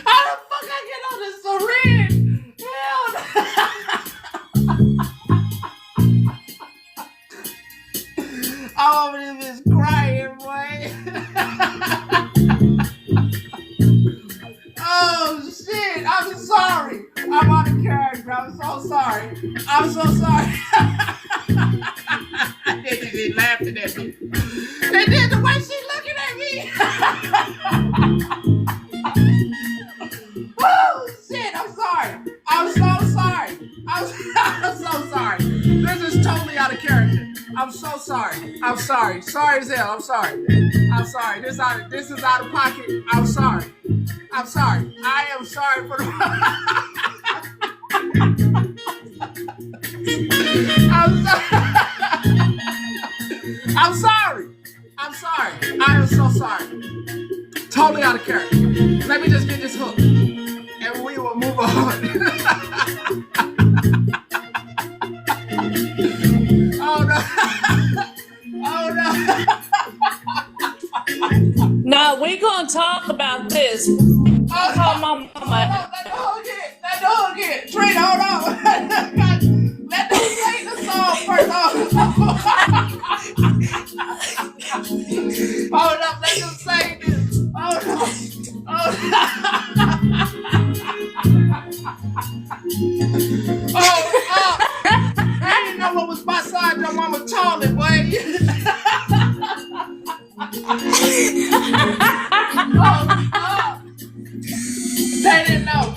How the fuck I get on this syringe? Hell no! I'm over this bitch crying, boy. Oh shit! I'm sorry. I'm out of character. I'm so sorry. I'm so sorry. They laughing at me. And then the way she looking at me. Oh shit! I'm sorry. I'm so sorry. I'm so sorry. This is totally out of character. I'm so sorry. I'm sorry. Sorry as hell. I'm sorry. I'm sorry. This is out of pocket. I'm sorry. I'm sorry. I am sorry for the. I'm sorry. I'm sorry. I'm sorry. I am so sorry. Totally out of character. Let me just get this hook, and we will move on. Oh no! Oh no! No, we're gonna talk about this. Oh, Call my mama. Let the hook hit. Trina, hold on. Let them sing the song first. Hold up, let them sing this. Hold up. I didn't know what was beside your mama toilet, boy. They didn't know.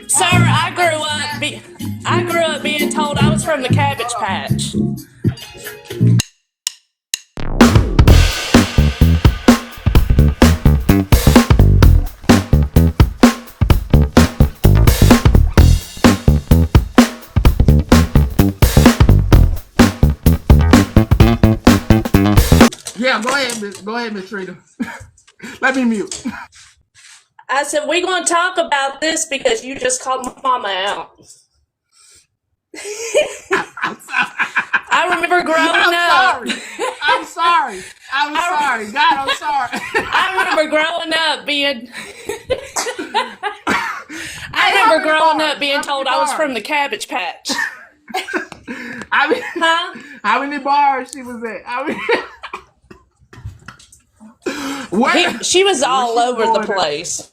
Sir, I grew up being told I was from the Cabbage Patch. Yeah, go ahead, Miss Trina. Let me mute. I said, we're going to talk about this because you just called my mama out. I remember growing up. I'm sorry. God, I'm sorry. I remember growing up being... I remember growing up being told I was from the Cabbage Patch. How many bars she was at? She was all over the place.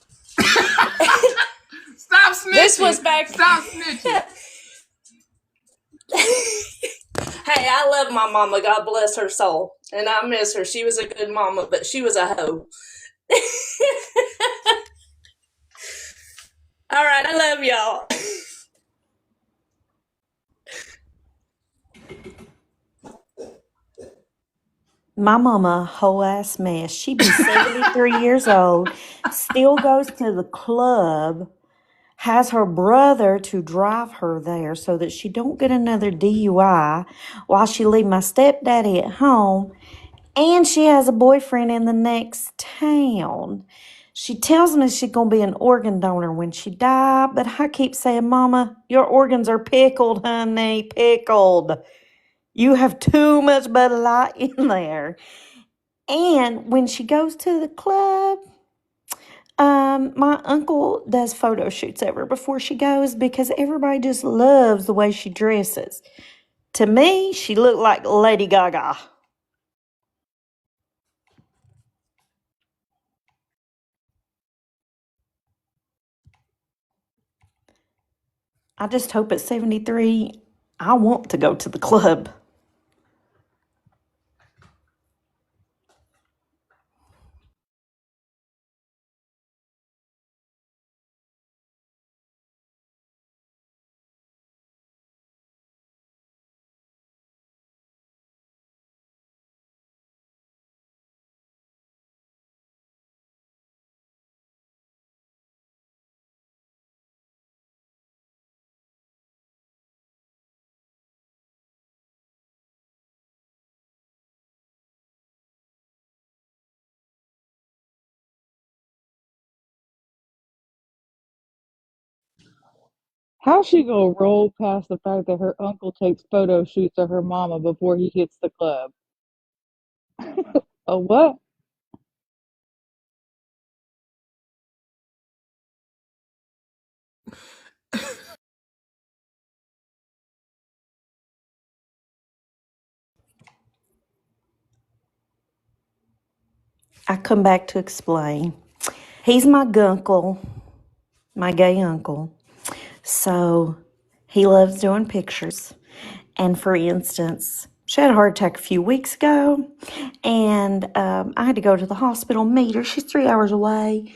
Stop snitching. This was back. Stop snitching. Hey, I love my mama. God bless her soul. And I miss her. She was a good mama, but she was a hoe. All right, I love y'all. My mama, a whole ass mess. She be 73 years old, still goes to the club, has her brother to drive her there so that she don't get another DUI while she leave my stepdaddy at home, and she has a boyfriend in the next town. She tells me she's going to be an organ donor when she die, but I keep saying, Mama, your organs are pickled, honey, pickled. You have too much Bud Light in there. And when she goes to the club, my uncle does photo shoots of her before she goes because everybody just loves the way she dresses. To me, she looked like Lady Gaga. I just hope at 73, I want to go to the club. How's she gonna roll past the fact that her uncle takes photo shoots of her mama before he hits the club? A what? I come back to explain. He's my gunkle, my gay uncle. So he loves doing pictures. And for instance, she had a heart attack a few weeks ago, and I had to go to the hospital meet her. She's 3 hours away,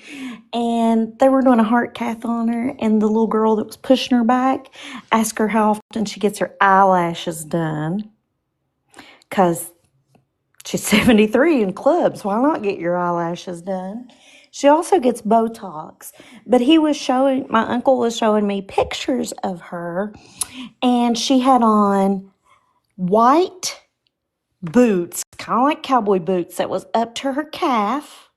and they were doing a heart cath on her. And the little girl that was pushing her back asked her how often she gets her eyelashes done, because she's 73 in clubs. Why not get your eyelashes done? She also gets Botox. But my uncle was showing me pictures of her, and she had on white boots, kind of like cowboy boots, that was up to her calf.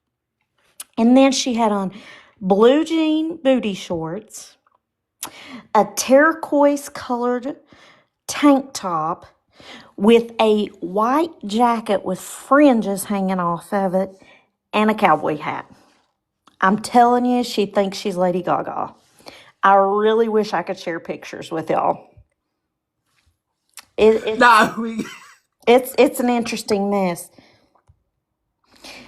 And then she had on blue jean booty shorts, a turquoise colored tank top with a white jacket with fringes hanging off of it, and a cowboy hat. I'm telling you, she thinks she's Lady Gaga. I really wish I could share pictures with y'all. It's Nah, we it's an interesting mess.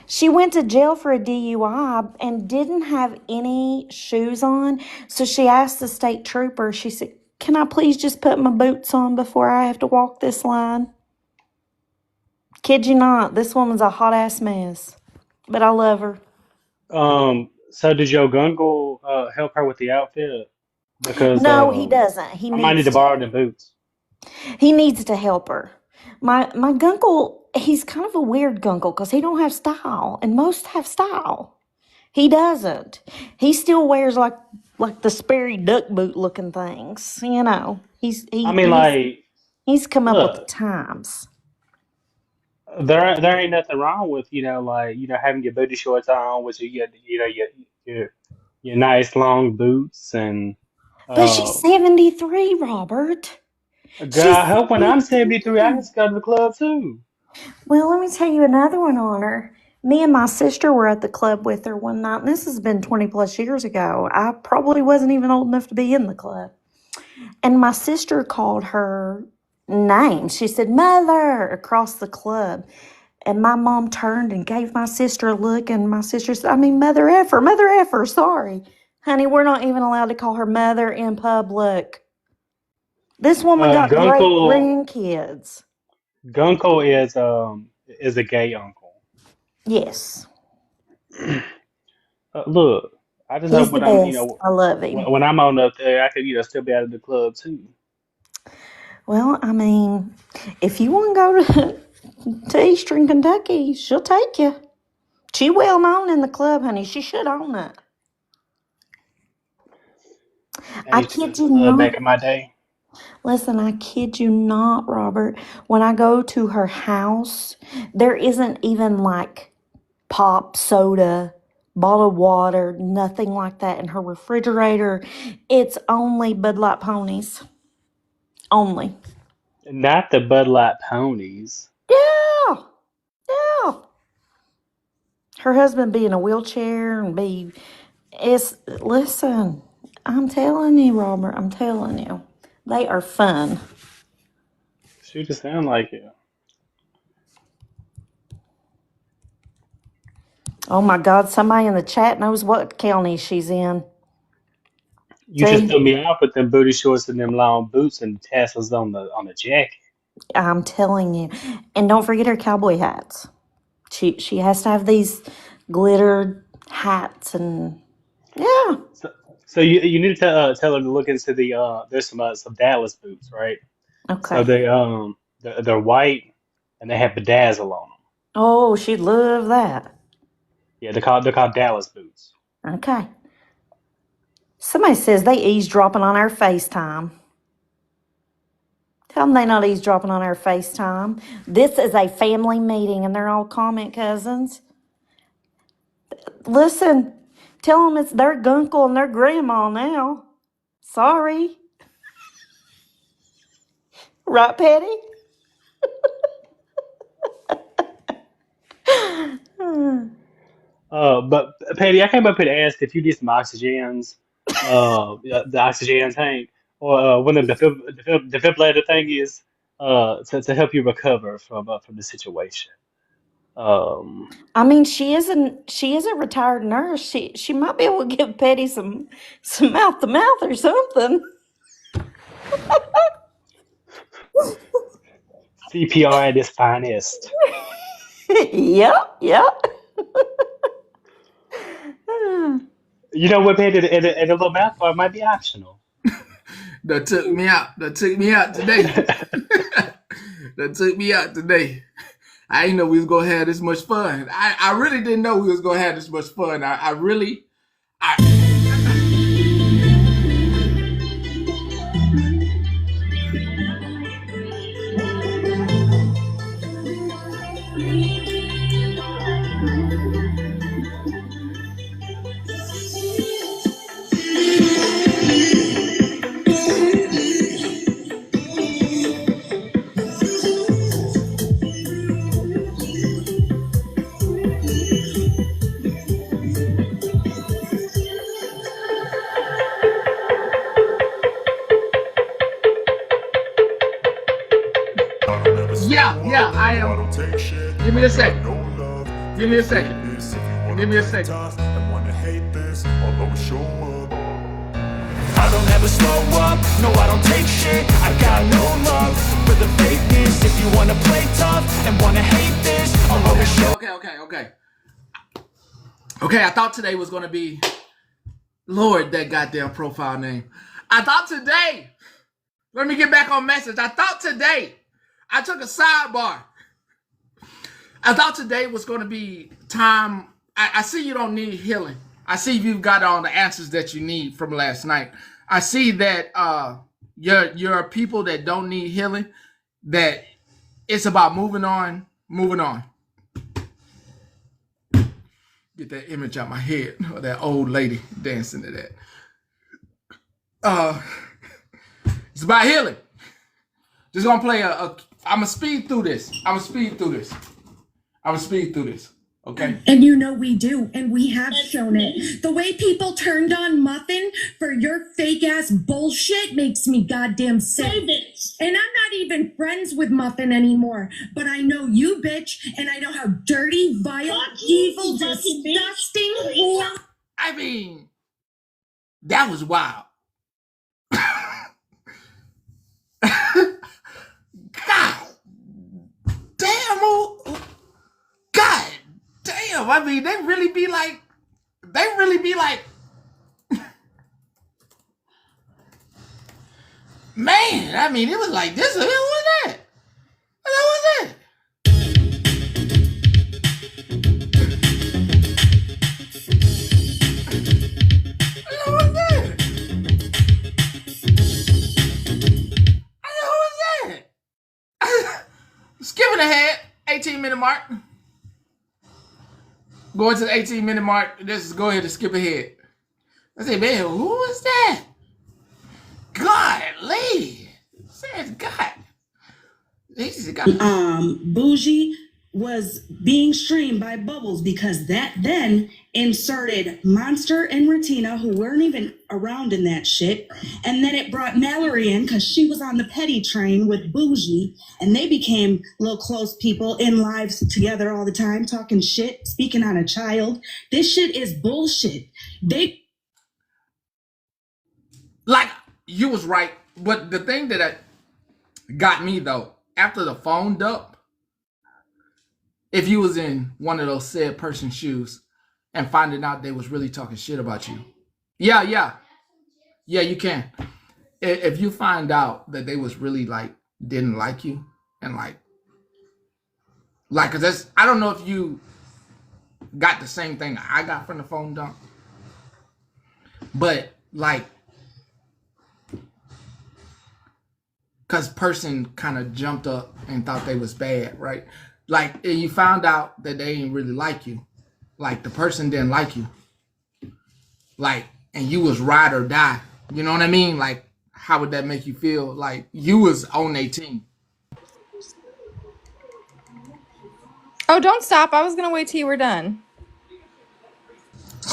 She went to jail for a DUI and didn't have any shoes on. So she asked the state trooper, she said, "Can I please just put my boots on before I have to walk this line?" Kid you not, this woman's a hot ass mess. But I love her. So did your gungle help her with the outfit? Because No, he doesn't. I might need to borrow them boots. He needs to help her. My gunkle, he's kind of a weird gunkle because he don't have style, and most have style. He doesn't. He still wears like the Sperry duck boot looking things. You know, I mean, like, he's come up with the look, times. there ain't nothing wrong with like having your booty shorts on with your nice long boots and But she's uh. 73, Robert. Girl, She's I hope when I'm 73, I 73. can go to the club too. Well, let me tell you another one on her. Me and my sister were at the club with her one night, and this has been 20 plus years ago. I probably wasn't even old enough to be in the club. And my sister called her name. She said, "Mother," across the club. And my mom turned and gave my sister a look, and my sister said, Mother effer, sorry. Honey, we're not even allowed to call her mother in public. This woman got great Gunkel, grandkids. Gunkel is a gay uncle. Yes, Look, I just hope he's the when I'm best. I love him. when I'm on up there, I could still be out of the club too. Well, I mean, if you want to go to Eastern Kentucky, she'll take you. She well known in the club, honey. She should own it. I I used to go to kid the you club not. back in my day. Listen, I kid you not, Robert. When I go to her house, there isn't even like pop, soda, bottled water, nothing like that in her refrigerator. It's only Bud Light ponies. Only. Not the Bud Light ponies. Yeah, yeah. Her husband be in a wheelchair and be. Listen, I'm telling you, Robert, I'm telling you. They are fun. She just sound like it. Oh my God, somebody in the chat knows what county she's in. You just See, threw me off with them booty shorts and them long boots and tassels on the jacket. I'm telling you. And don't forget her cowboy hats. She has to have these glittered hats and yeah. So, so you need to tell her to look into the there's some Dallas boots, right? So Okay. they're white and they have bedazzle on them. Oh, she'd love that. Yeah, they're called Dallas boots. Okay. Somebody says they eavesdropping on our FaceTime. Tell them they not eavesdropping on our FaceTime. This is a family meeting and they're all comment cousins. Listen, tell them it's their gunkle and their grandma now. Sorry. Right, Petty? But Patty, I came up here to ask if you need some oxygens, the oxygen tank, or one of the defibrillator thing is, to help you recover from the situation. Um, I mean, she is a retired nurse. She might be able to give Petty some mouth to mouth or something. CPR at its finest. Yep, yep. You know what, Patty? And a little mouth bar might be optional. That took me out. That took me out today. That took me out today. I didn't know we was gonna have this much fun. I really didn't know we was gonna have this much fun. I really I yeah, I am. Give me a second. Give me a second. Give me a second. I don't ever slow up, no I don't take shit. I got no love for the fakeness. If you wanna play tough and wanna hate this, I'll always show. Okay, I thought today was gonna be Lord, that goddamn profile name. I thought today. Let me get back on message. I thought today. I took a sidebar. I thought today was gonna be time. I see you don't need healing. I see you've got all the answers that you need from last night. I see that you're people that don't need healing, that it's about moving on. Get that image out my head of that old lady dancing to that. It's about healing. Just gonna play I'm gonna speed through this. Okay. And you know we do, and we have shown it. The way people turned on Muffin for your fake ass bullshit makes me goddamn sick. And I'm not even friends with Muffin anymore. But I know you, bitch, and I know how dirty, vile, evil, disgusting, whore. I mean, that was wild. God damn, God damn. I mean, they really be like, man, I mean, it was like this. What was that? What was that? What was that? What was that? Skipping ahead, 18-minute mark. Going to the 18-minute mark. Let's go ahead and skip ahead. I say, man, who was that? Golly. Says God. Bougie was being streamed by Bubbles because that then inserted Monster and Ratina, who weren't even around in that shit. And then it brought Mallory in because she was on the petty train with Bougie, and they became little close people in lives together all the time, talking shit, speaking on a child. This shit is bullshit. They Like, you was right. But the thing that got me, though, after the phone dump, if you was in one of those said person's shoes and finding out they was really talking shit about you. Yeah, you can. If you find out that they was really like didn't like you and cause that's, I don't know if you got the same thing I got from the phone dump, but like, cause person kind of jumped up and thought they was bad, right? Like, and you found out that they didn't really like you, like the person didn't like you, like, and you was ride or die. You know what I mean? Like, how would that make you feel? Like you was on their team. Oh, don't stop. I was going to wait till you were done.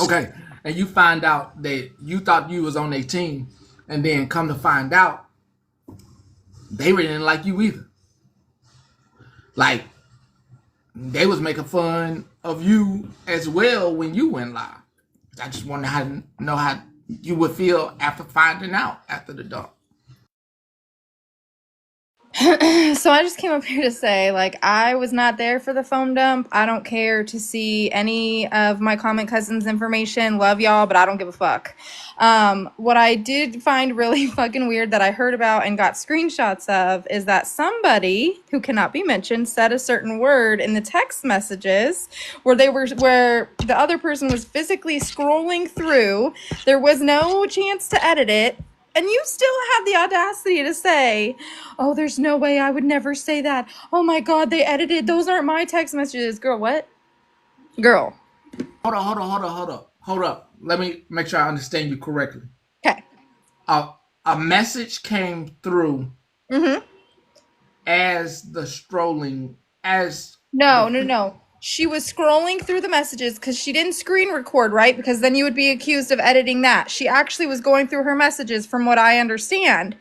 Okay. And you find out that you thought you was on their team, and then come to find out they really didn't like you either. Like, they was making fun of you as well when you went live. I just wonder how to know how you would feel after finding out after the dump. So I just came up here to say, like, I was not there for the phone dump. I don't care to see any of my comment cousins' information. Love y'all, but I don't give a fuck. What I did find really fucking weird that I heard about and got screenshots of is that somebody who cannot be mentioned said a certain word in the text messages where the other person was physically scrolling through. There was no chance to edit it. And you still have the audacity to say, oh, there's no way, I would never say that. Oh my God, they edited. Those aren't my text messages. Girl, what? Girl. Hold up. Let me make sure I understand you correctly. Okay. A message came through as the strolling, as No. She was scrolling through the messages because she didn't screen record, right? Because then you would be accused of editing that. She actually was going through her messages from what I understand.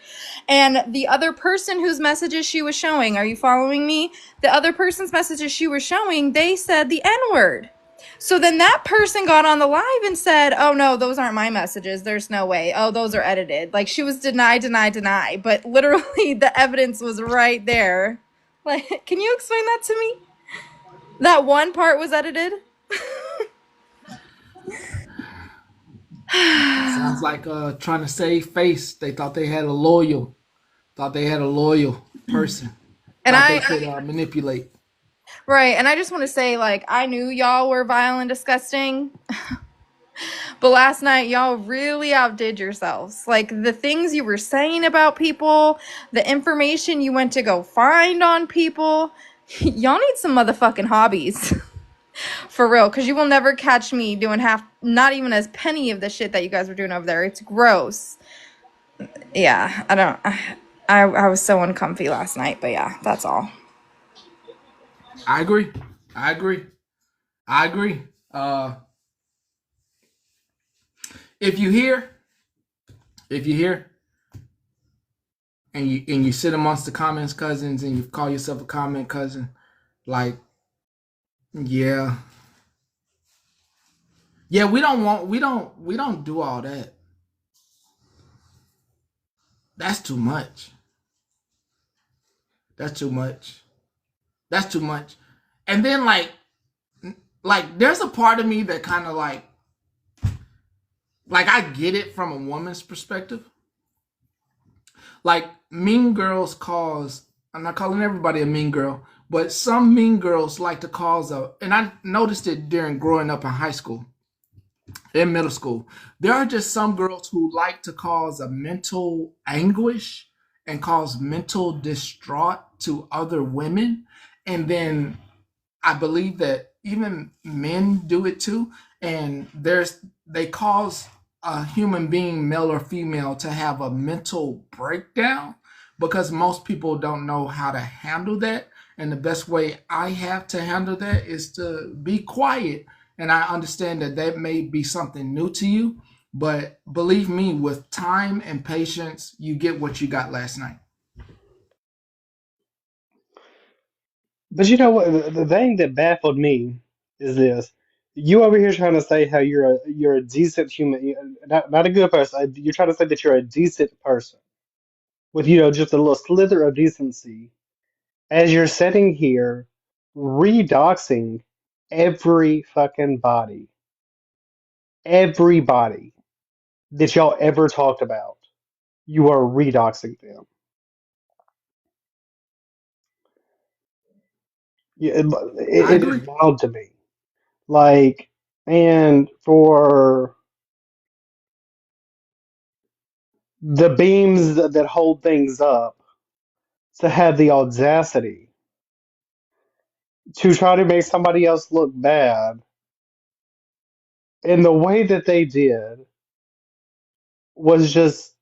And the other person whose messages she was showing, are you following me? The other person's messages she was showing, they said the N-word. So then that person got on the live and said, oh no, those aren't my messages. There's no way. Oh, those are edited. Like, she was deny. But literally the evidence was right there. Like, can you explain that to me? That one part was edited? sounds like trying to save face. They thought they had a loyal person. And Thought they could manipulate. right, and I just want to say, like, I knew y'all were vile and disgusting, but last night y'all really outdid yourselves. Like, the things you were saying about people, the information you went to go find on people, y'all need some motherfucking hobbies. For real, because you will never catch me doing not even a penny of the shit that you guys were doing over there. It's gross. Yeah, I was so uncomfy last night, but yeah, that's all. I agree. If you hear and you sit amongst the comments cousins and you call yourself a comment cousin, like, yeah, we don't do all that. That's too much. And then like there's a part of me that kind of like I get it from a woman's perspective. Like, mean girls cause, I'm not calling everybody a mean girl, but some mean girls like to cause and I noticed it during growing up in high school, in middle school. There are just some girls who like to cause a mental anguish and cause mental distraught to other women. And then I believe that even men do it too. And they cause a human being, male or female, to have a mental breakdown because most people don't know how to handle that. And the best way I have to handle that is to be quiet. And I understand that that may be something new to you, but believe me, with time and patience, you get what you got last night. But you know what? The thing that baffled me is this: you over here trying to say how you're a decent human, not a good person. You're trying to say that you're a decent person with just a little slither of decency, as you're sitting here redoxing everybody that y'all ever talked about. You are redoxing them. Yeah, I it agree. is wild to me. Like, and for the beams that hold things up to have the audacity to try to make somebody else look bad in the way that they did was just,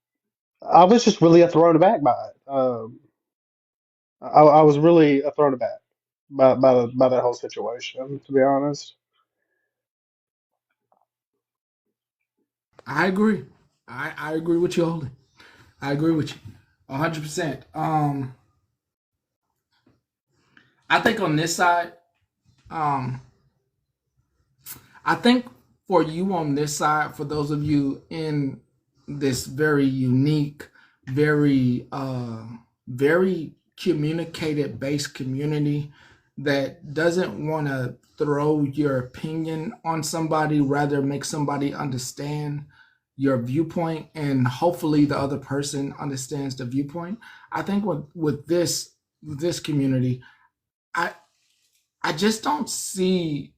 I was just really thrown aback by it. I was really thrown aback by that whole situation, to be honest. I agree. I agree with you, Holy. I agree with you, 100%. I think on this side, um, I think for you on this side, for those of you in this very unique, very communicated based community that doesn't want to throw your opinion on somebody, rather make somebody understand your viewpoint, and hopefully the other person understands the viewpoint. I think with this community, I I just don't see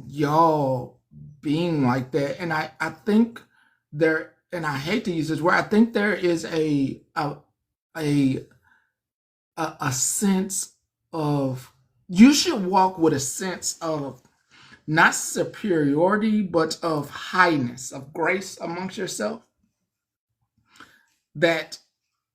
y'all being like that. And I think there, and I hate to use this word, I think there is a a sense of, you should walk with a sense of not superiority, but of highness, of grace amongst yourself. That,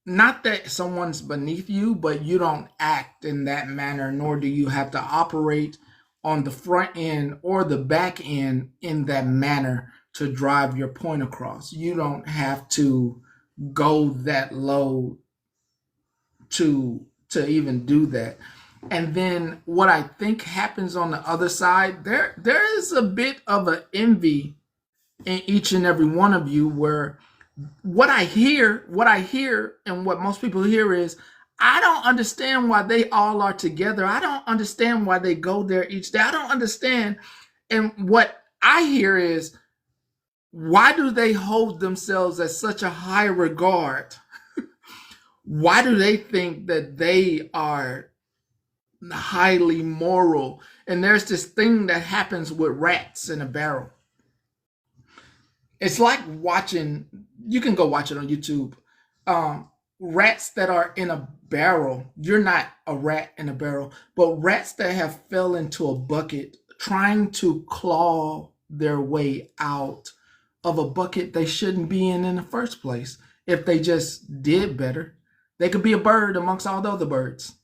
not that someone's beneath you, but you don't act in that manner, nor do you have to operate on the front end or the back end in that manner to drive your point across. You don't have to go that low to even do that. And then what I think happens on the other side, there is a bit of an envy in each and every one of you, where what I hear and what most people hear is, I don't understand why they all are together. I don't understand why they go there each day. I don't understand. And what I hear is, why do they hold themselves at such a high regard? Why do they think that they are highly moral? And there's this thing that happens with rats in a barrel. It's like watching, you can go watch it on YouTube. Rats that are in a barrel, you're not a rat in a barrel, but rats that have fell into a bucket trying to claw their way out of a bucket they shouldn't be in the first place. If they just did better, they could be a bird amongst all the other birds.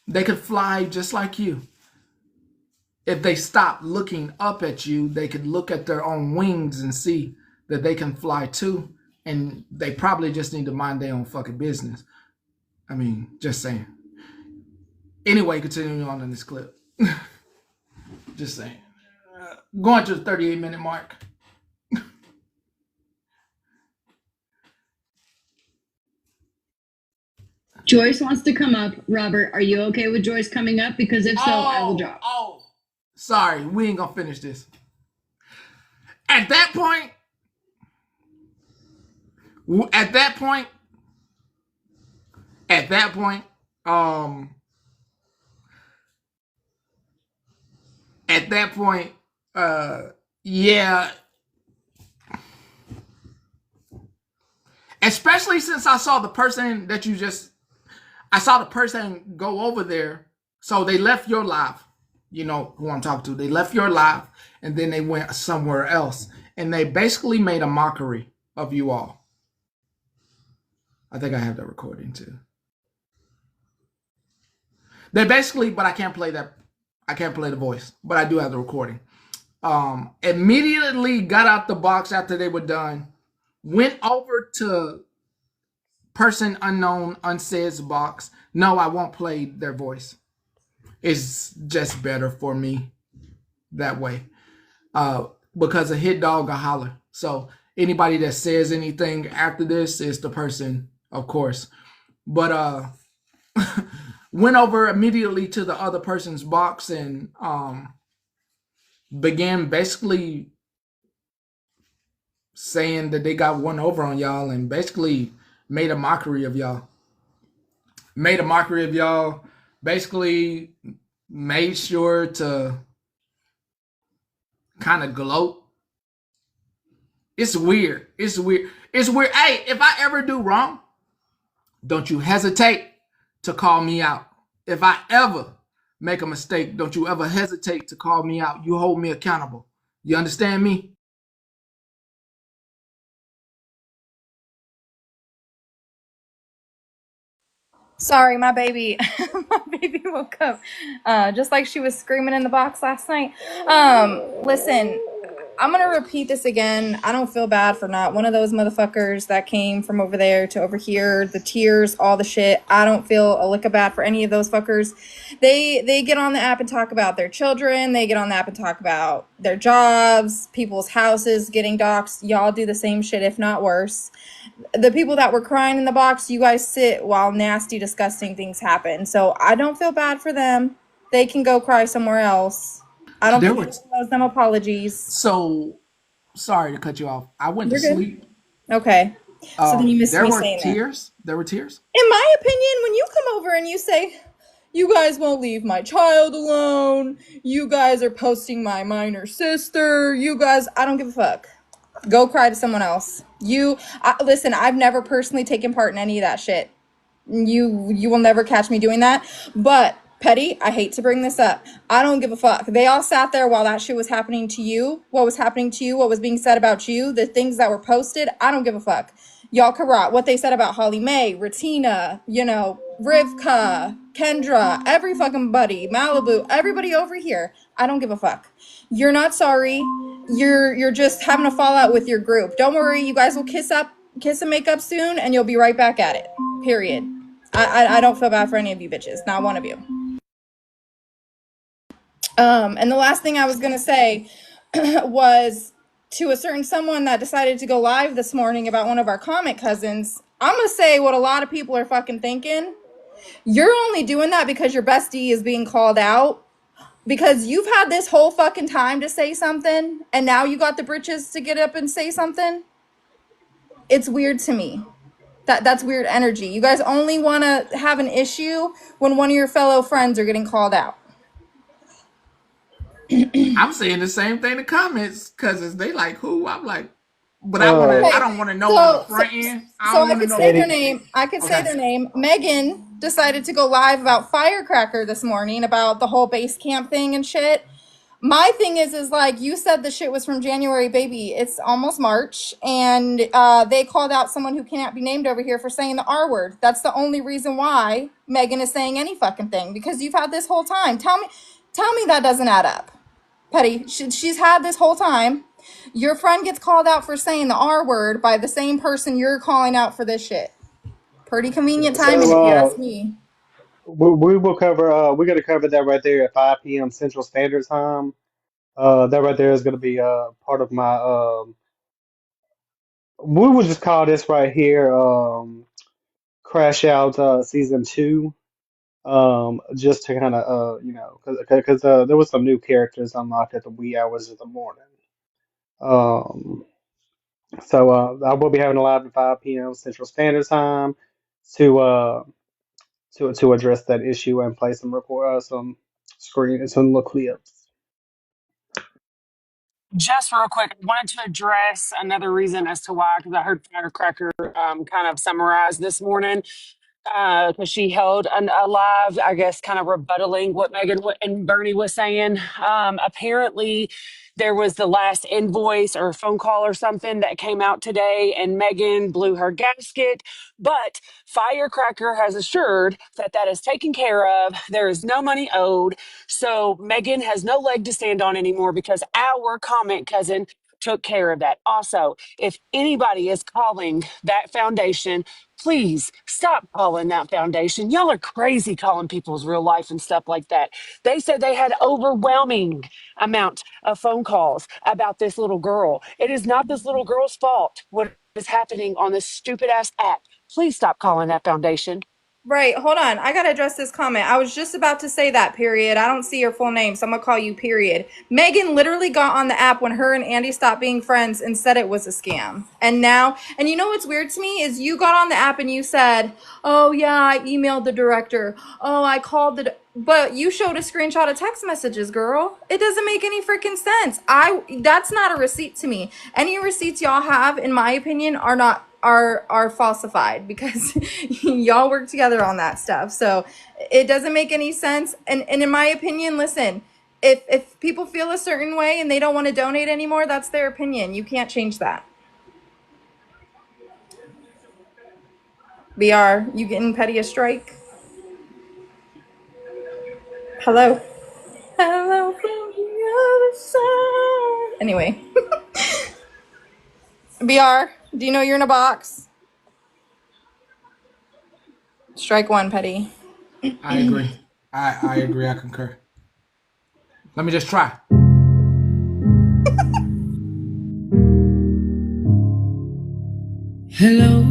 They could fly just like you. If they stop looking up at you, they could look at their own wings and see that they can fly too. And they probably just need to mind their own fucking business. I mean, just saying. Anyway, continuing on in this clip. Just saying. Going to the 38-minute mark. Joyce wants to come up. Robert, are you okay with Joyce coming up? Because if so, I will drop. Sorry, we ain't gonna finish this. At that point, at that point, at that point, at that point, yeah. Especially since I saw the person that you just, I saw the person go over there. So they left your live. You know who I'm talking to. They left your live and then they went somewhere else. And they basically made a mockery of you all. I think I have that recording too. They basically, but I can't play that. I can't play the voice, but I do have the recording. Immediately got out the box after they were done. Went over to person unknown unsaid's box. No, I won't play their voice. It's just better for me that way. Because a hit dog a holler. So anybody that says anything after this is the person, of course. But went over immediately to the other person's box and began basically saying that they got one over on y'all and basically made a mockery of y'all. Basically made sure to kind of gloat. It's weird. Hey, if I ever do wrong, don't you hesitate to call me out. If I ever make a mistake, don't you ever hesitate to call me out. You hold me accountable. You understand me? Sorry, my baby, my baby woke up, just like she was screaming in the box last night. Listen, I'm gonna repeat this again. I don't feel bad for not one of those motherfuckers that came from over there to over here. The tears, all the shit. I don't feel a lick of bad for any of those fuckers. They get on the app and talk about their children. They get on the app and talk about their jobs, people's houses getting doxxed. Y'all do the same shit, if not worse. The people that were crying in the box, you guys sit while nasty, disgusting things happen. So I don't feel bad for them. They can go cry somewhere else. I don't There think were anyone owes them apologies. so sorry to cut you off. I went to You're good. sleep. Okay. So then you missed There me were saying that. tears. There were tears. In my opinion, when you come over and you say, you guys won't leave my child alone, you guys are posting my minor sister, you guys, I don't give a fuck. Go cry to someone else. Listen, I've never personally taken part in any of that shit. You will never catch me doing that. But Petty, I hate to bring this up. I don't give a fuck. They all sat there while that shit was happening to you. What was happening to you, what was being said about you, the things that were posted. I don't give a fuck. Y'all can rot. What they said about Holly Mae, Ratina, Rivka, Kendra, every fucking buddy, Malibu, everybody over here. I don't give a fuck. You're not sorry. You're just having a fallout with your group. Don't worry, you guys will kiss and make up soon, and you'll be right back at it. Period. I don't feel bad for any of you bitches. Not one of you. And the last thing I was gonna say was to a certain someone that decided to go live this morning about one of our comic cousins. I'm gonna say what a lot of people are fucking thinking. You're only doing that because your bestie is being called out. Because you've had this whole fucking time to say something, and now you got the britches to get up and say something. It's weird to me. That's weird energy. You guys only want to have an issue when one of your fellow friends are getting called out. I'm saying the same thing in the comments because they like who? I'm like, but I don't want to know on the front end. I So don't I want to could say know. their name. Their name. Megan decided to go live about Firecracker this morning about the whole base camp thing and shit. My thing is like you said, the shit was from January, baby. It's almost March, and they called out someone who can't be named over here for saying the R word. That's the only reason why Megan is saying any fucking thing, because you've had this whole time. Tell me that doesn't add up, Petty. She's had this whole time. Your friend gets called out for saying the R word by the same person you're calling out for this shit. Pretty convenient timing, if you ask So me. we will cover. We're gonna cover that right there at 5 p.m. Central Standard Time. That right there is gonna be part of my. We will just call this right here Crash Out Season 2. Just to kind of because there was some new characters unlocked at the wee hours of the morning. Um, so I will be having a live at 5 p.m. Central Standard Time to to address that issue and play some screen some little clips. Just real quick, I wanted to address another reason as to why, because I heard Firecracker kind of summarized this morning. because she held a live, I guess, kind of rebuttaling what and Bernie was saying. Apparently, there was the last invoice or phone call or something that came out today, and Megan blew her gasket. But Firecracker has assured that that is taken care of. There is no money owed. So Megan has no leg to stand on anymore because our comment cousin took care of that. Also, if anybody is calling that foundation, please stop calling that foundation. Y'all are crazy calling people's real life and stuff like that. They said they had overwhelming amount of phone calls about this little girl. It is not this little girl's fault what is happening on this stupid ass app. Please stop calling that foundation. Right, hold on. I gotta address this comment. I was just about to say that, period. I don't see your full name, so I'm gonna call you period. Megan literally got on the app when her and Andy stopped being friends and said it was a scam. And you know what's weird to me is you got on the app and you said, oh yeah, I emailed the director. Oh, I called but you showed a screenshot of text messages, girl. It doesn't make any freaking sense. That's not a receipt to me. Any receipts y'all have, in my opinion, are falsified because y'all work together on that stuff. So it doesn't make any sense. And in my opinion, listen, if people feel a certain way and they don't want to donate anymore, that's their opinion. You can't change that. BR, you getting petty a strike? Hello. Hello from the other side. Anyway. BR, do you know you're in a box? Strike one, petty. I agree. I agree. I concur. Let me just try. Hello.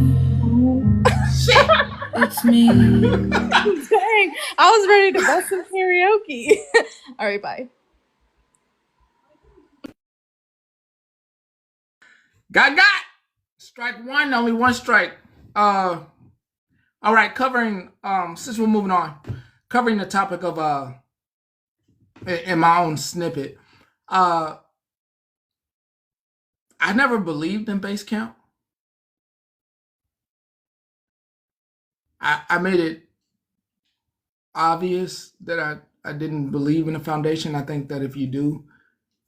Shit. It's me. Dang, I was ready to bust some karaoke. All right, bye. Got. Strike one. Only one strike. All right. Covering. Since we're moving on, covering the topic of in my own snippet. I never believed in base camp. I made it obvious that I didn't believe in the foundation. I think that if you do,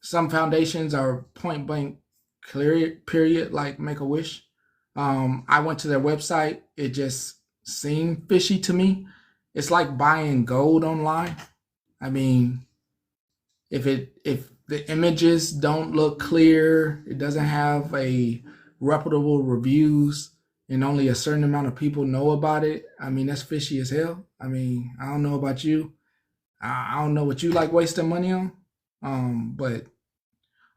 some foundations are point blank clear, period, like Make-A-Wish. I went to their website. It just seemed fishy to me. It's like buying gold online. I mean, if the images don't look clear, it doesn't have a reputable reviews, and only a certain amount of people know about it, I mean, that's fishy as hell. I mean, I don't know about you. I don't know what you like wasting money on. But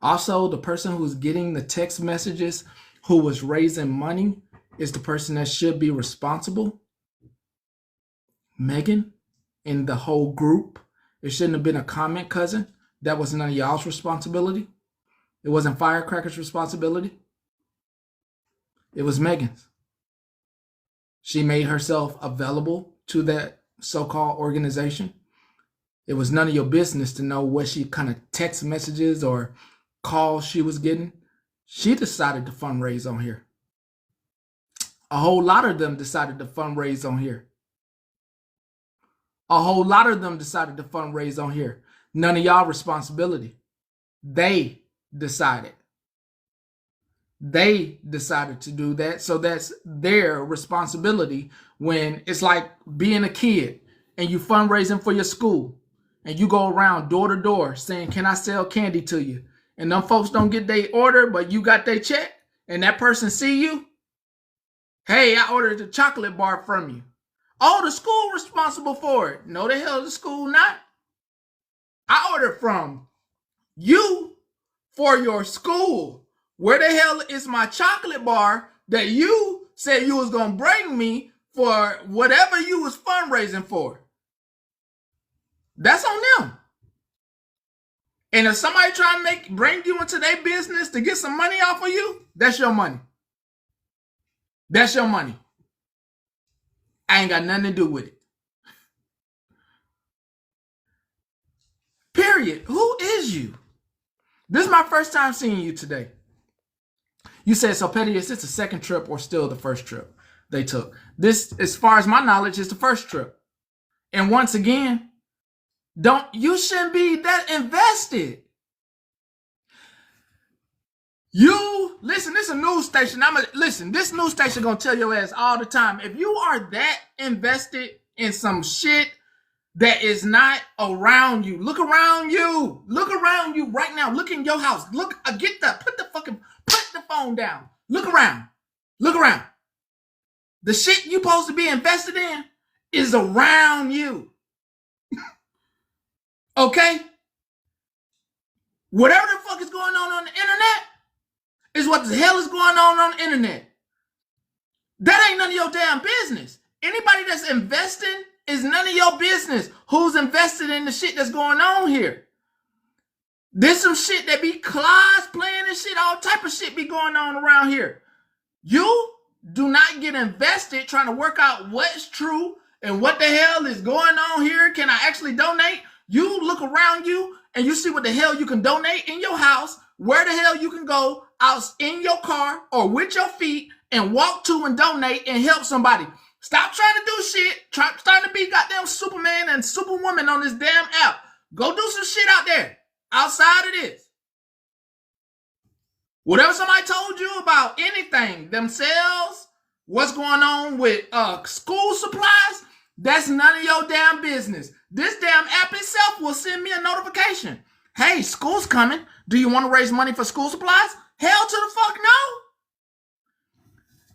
also the person who's getting the text messages who was raising money is the person that should be responsible. Megan and the whole group. It shouldn't have been a comment cousin. That was none of y'all's responsibility. It wasn't Firecracker's responsibility. It was Megan's. She made herself available to that so-called organization. It was none of your business to know what she kind of text messages or calls she was getting. She decided to fundraise on here. A whole lot of them decided to fundraise on here. A whole lot of them decided to fundraise on here. None of y'all responsibility. They decided. They decided to do that. So that's their responsibility. When it's like being a kid and you fundraising for your school and you go around door to door saying, can I sell candy to you? And them folks don't get their order, but you got their check and that person see you. Hey, I ordered a chocolate bar from you. Oh, the school responsible for it. No, the hell the school not. I ordered from you for your school. Where the hell is my chocolate bar that you said you was going to bring me for whatever you was fundraising for? That's on them. And if somebody try to bring you into their business to get some money off of you, that's your money. That's your money. I ain't got nothing to do with it. Period. Who is you? This is my first time seeing you today. You said, so Petty, is this the second trip or still the first trip? they took. This, as far as my knowledge, is the first trip. And once again, you shouldn't be that invested. You listen, this is a news station. This news station gonna tell your ass all the time. If you are that invested in some shit that is not around you, look around you. Look around you right now. Look in your house. Look, put the phone down. Look around. Look around. The shit you supposed to be invested in is around you. Okay? Whatever the fuck is going on the internet is what the hell is going on the internet. That ain't none of your damn business. Anybody that's investing is none of your business. Who's invested in the shit that's going on here? There's some shit that be cosplaying and shit. All type of shit be going on around here. You do not get invested trying to work out what's true and what the hell is going on here. Can I actually donate? You look around you and you see what the hell you can donate in your house, where the hell you can go out in your car or with your feet and walk to and donate and help somebody. Stop trying to do shit. Starting to be goddamn Superman and Superwoman on this damn app. Go do some shit out there outside of this. Whatever somebody told you about anything, themselves, what's going on with school supplies, that's none of your damn business. This damn app itself will send me a notification. Hey, school's coming. Do you want to raise money for school supplies? Hell to the fuck no.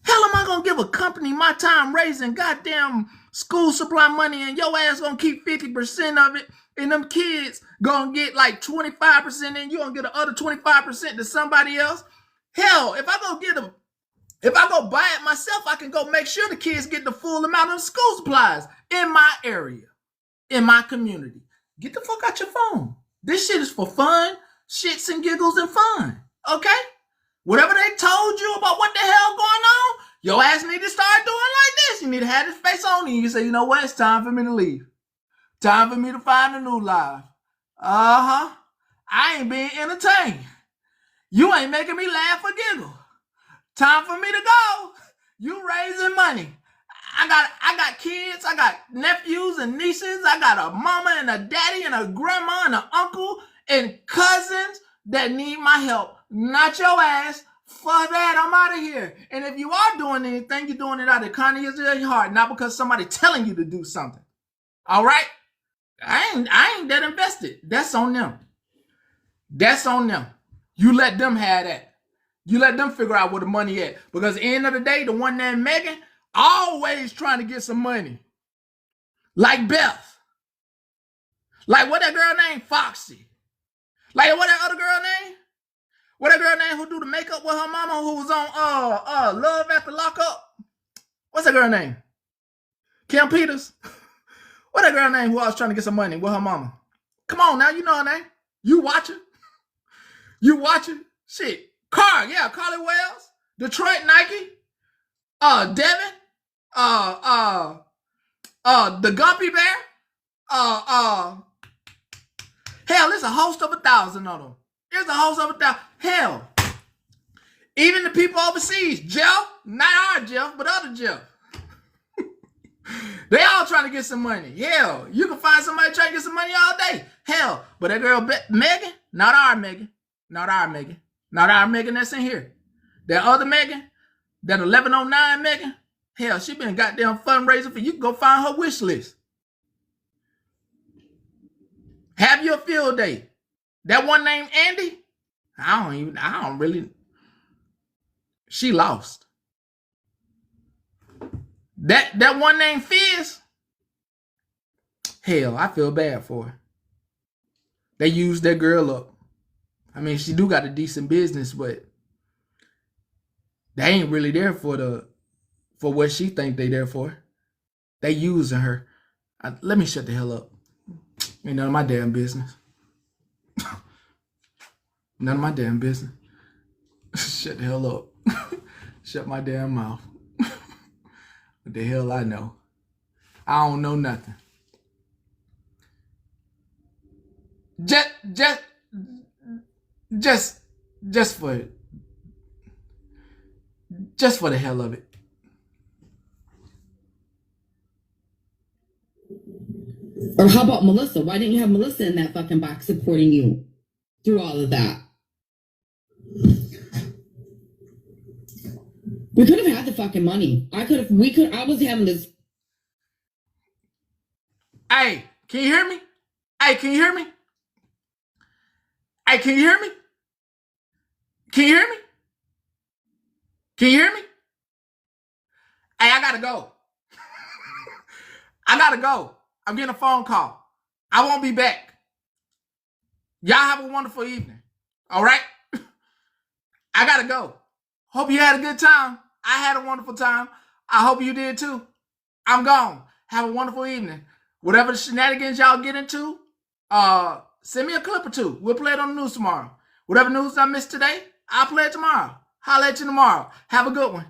Hell am I going to give a company my time raising goddamn school supply money and your ass going to keep 50% of it and them kids going to get like 25% and you going to get the other 25% to somebody else? Hell, if I go buy it myself, I can go make sure the kids get the full amount of school supplies in my area, in my community. Get the fuck out your phone. This shit is for fun, shits and giggles and fun, okay? Whatever they told you about what the hell going on, your ass need to start doing like this. You need to have this face on you. You say, you know what? It's time for me to leave. Time for me to find a new life. I ain't being entertained. You ain't making me laugh or giggle. Time for me to go. You raising money. I got kids. I got nephews and nieces. I got a mama and a daddy and a grandma and an uncle and cousins that need my help. Not your ass. For that, I'm out of here. And if you are doing anything, you're doing it out of the kindness of your heart, not because somebody telling you to do something. All right? I ain't that invested. That's on them. That's on them. You let them have that. You let them figure out where the money at. Because at the end of the day, the one named Megan, always trying to get some money. Like Beth. Like what that girl named Foxy. Like what that other girl named? What that girl named who do the makeup with her mama who was on Love After Lockup? What's that girl name? Kim Peters? What that girl name who I was trying to get some money with her mama? Come on now, you know her name. You watching? You watching? Shit. Carly Wells, Detroit Nike, Devin, the Guppy Bear, hell, there's a host of 1,000 of them. There's a host of 1,000. Hell, even the people overseas, Jeff, not our Jeff, but other Jeff. They all trying to get some money. Hell, you can find somebody trying to get some money all day. Hell, but that girl Megan, not our Megan. Not our Megan that's in here. That other Megan, that 1109 Megan, hell, she been goddamn fundraising for you. Can go find her wish list. Have your field day. That one named Andy, I don't really. She lost. That one named Fizz, hell, I feel bad for her. They used that girl up. I mean, she do got a decent business, but they ain't really there for what she think they there for. They using her. Let me shut the hell up. Ain't none of my damn business. None of my damn business. Shut the hell up. Shut my damn mouth. What the hell I know? I don't know nothing. Just for the hell of it. Or how about Melissa? Why didn't you have Melissa in that fucking box supporting you through all of that? We could have had the fucking money. I was having this. Hey, can you hear me? Hey, can you hear me? Hey, can you hear me? Can you hear me? Can you hear me? Hey, I gotta go. I gotta go. I'm getting a phone call. I won't be back. Y'all have a wonderful evening. All right? I gotta go. Hope you had a good time. I had a wonderful time. I hope you did too. I'm gone. Have a wonderful evening. Whatever shenanigans y'all get into, send me a clip or two. We'll play it on the news tomorrow. Whatever news I missed today, I'll play it tomorrow. Holla at you tomorrow. Have a good one.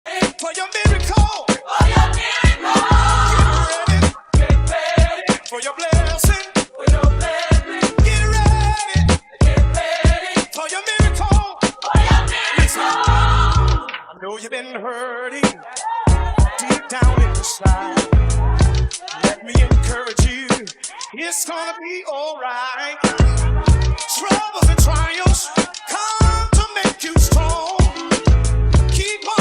For your miracle. For your miracle. Get ready. For your blessing. For your blessing. Get ready. Get ready. For your miracle. For your miracle. I know you've been hurting deep down inside. Let me encourage you. It's gonna be alright. Troubles and trials come to make you strong. Keep on.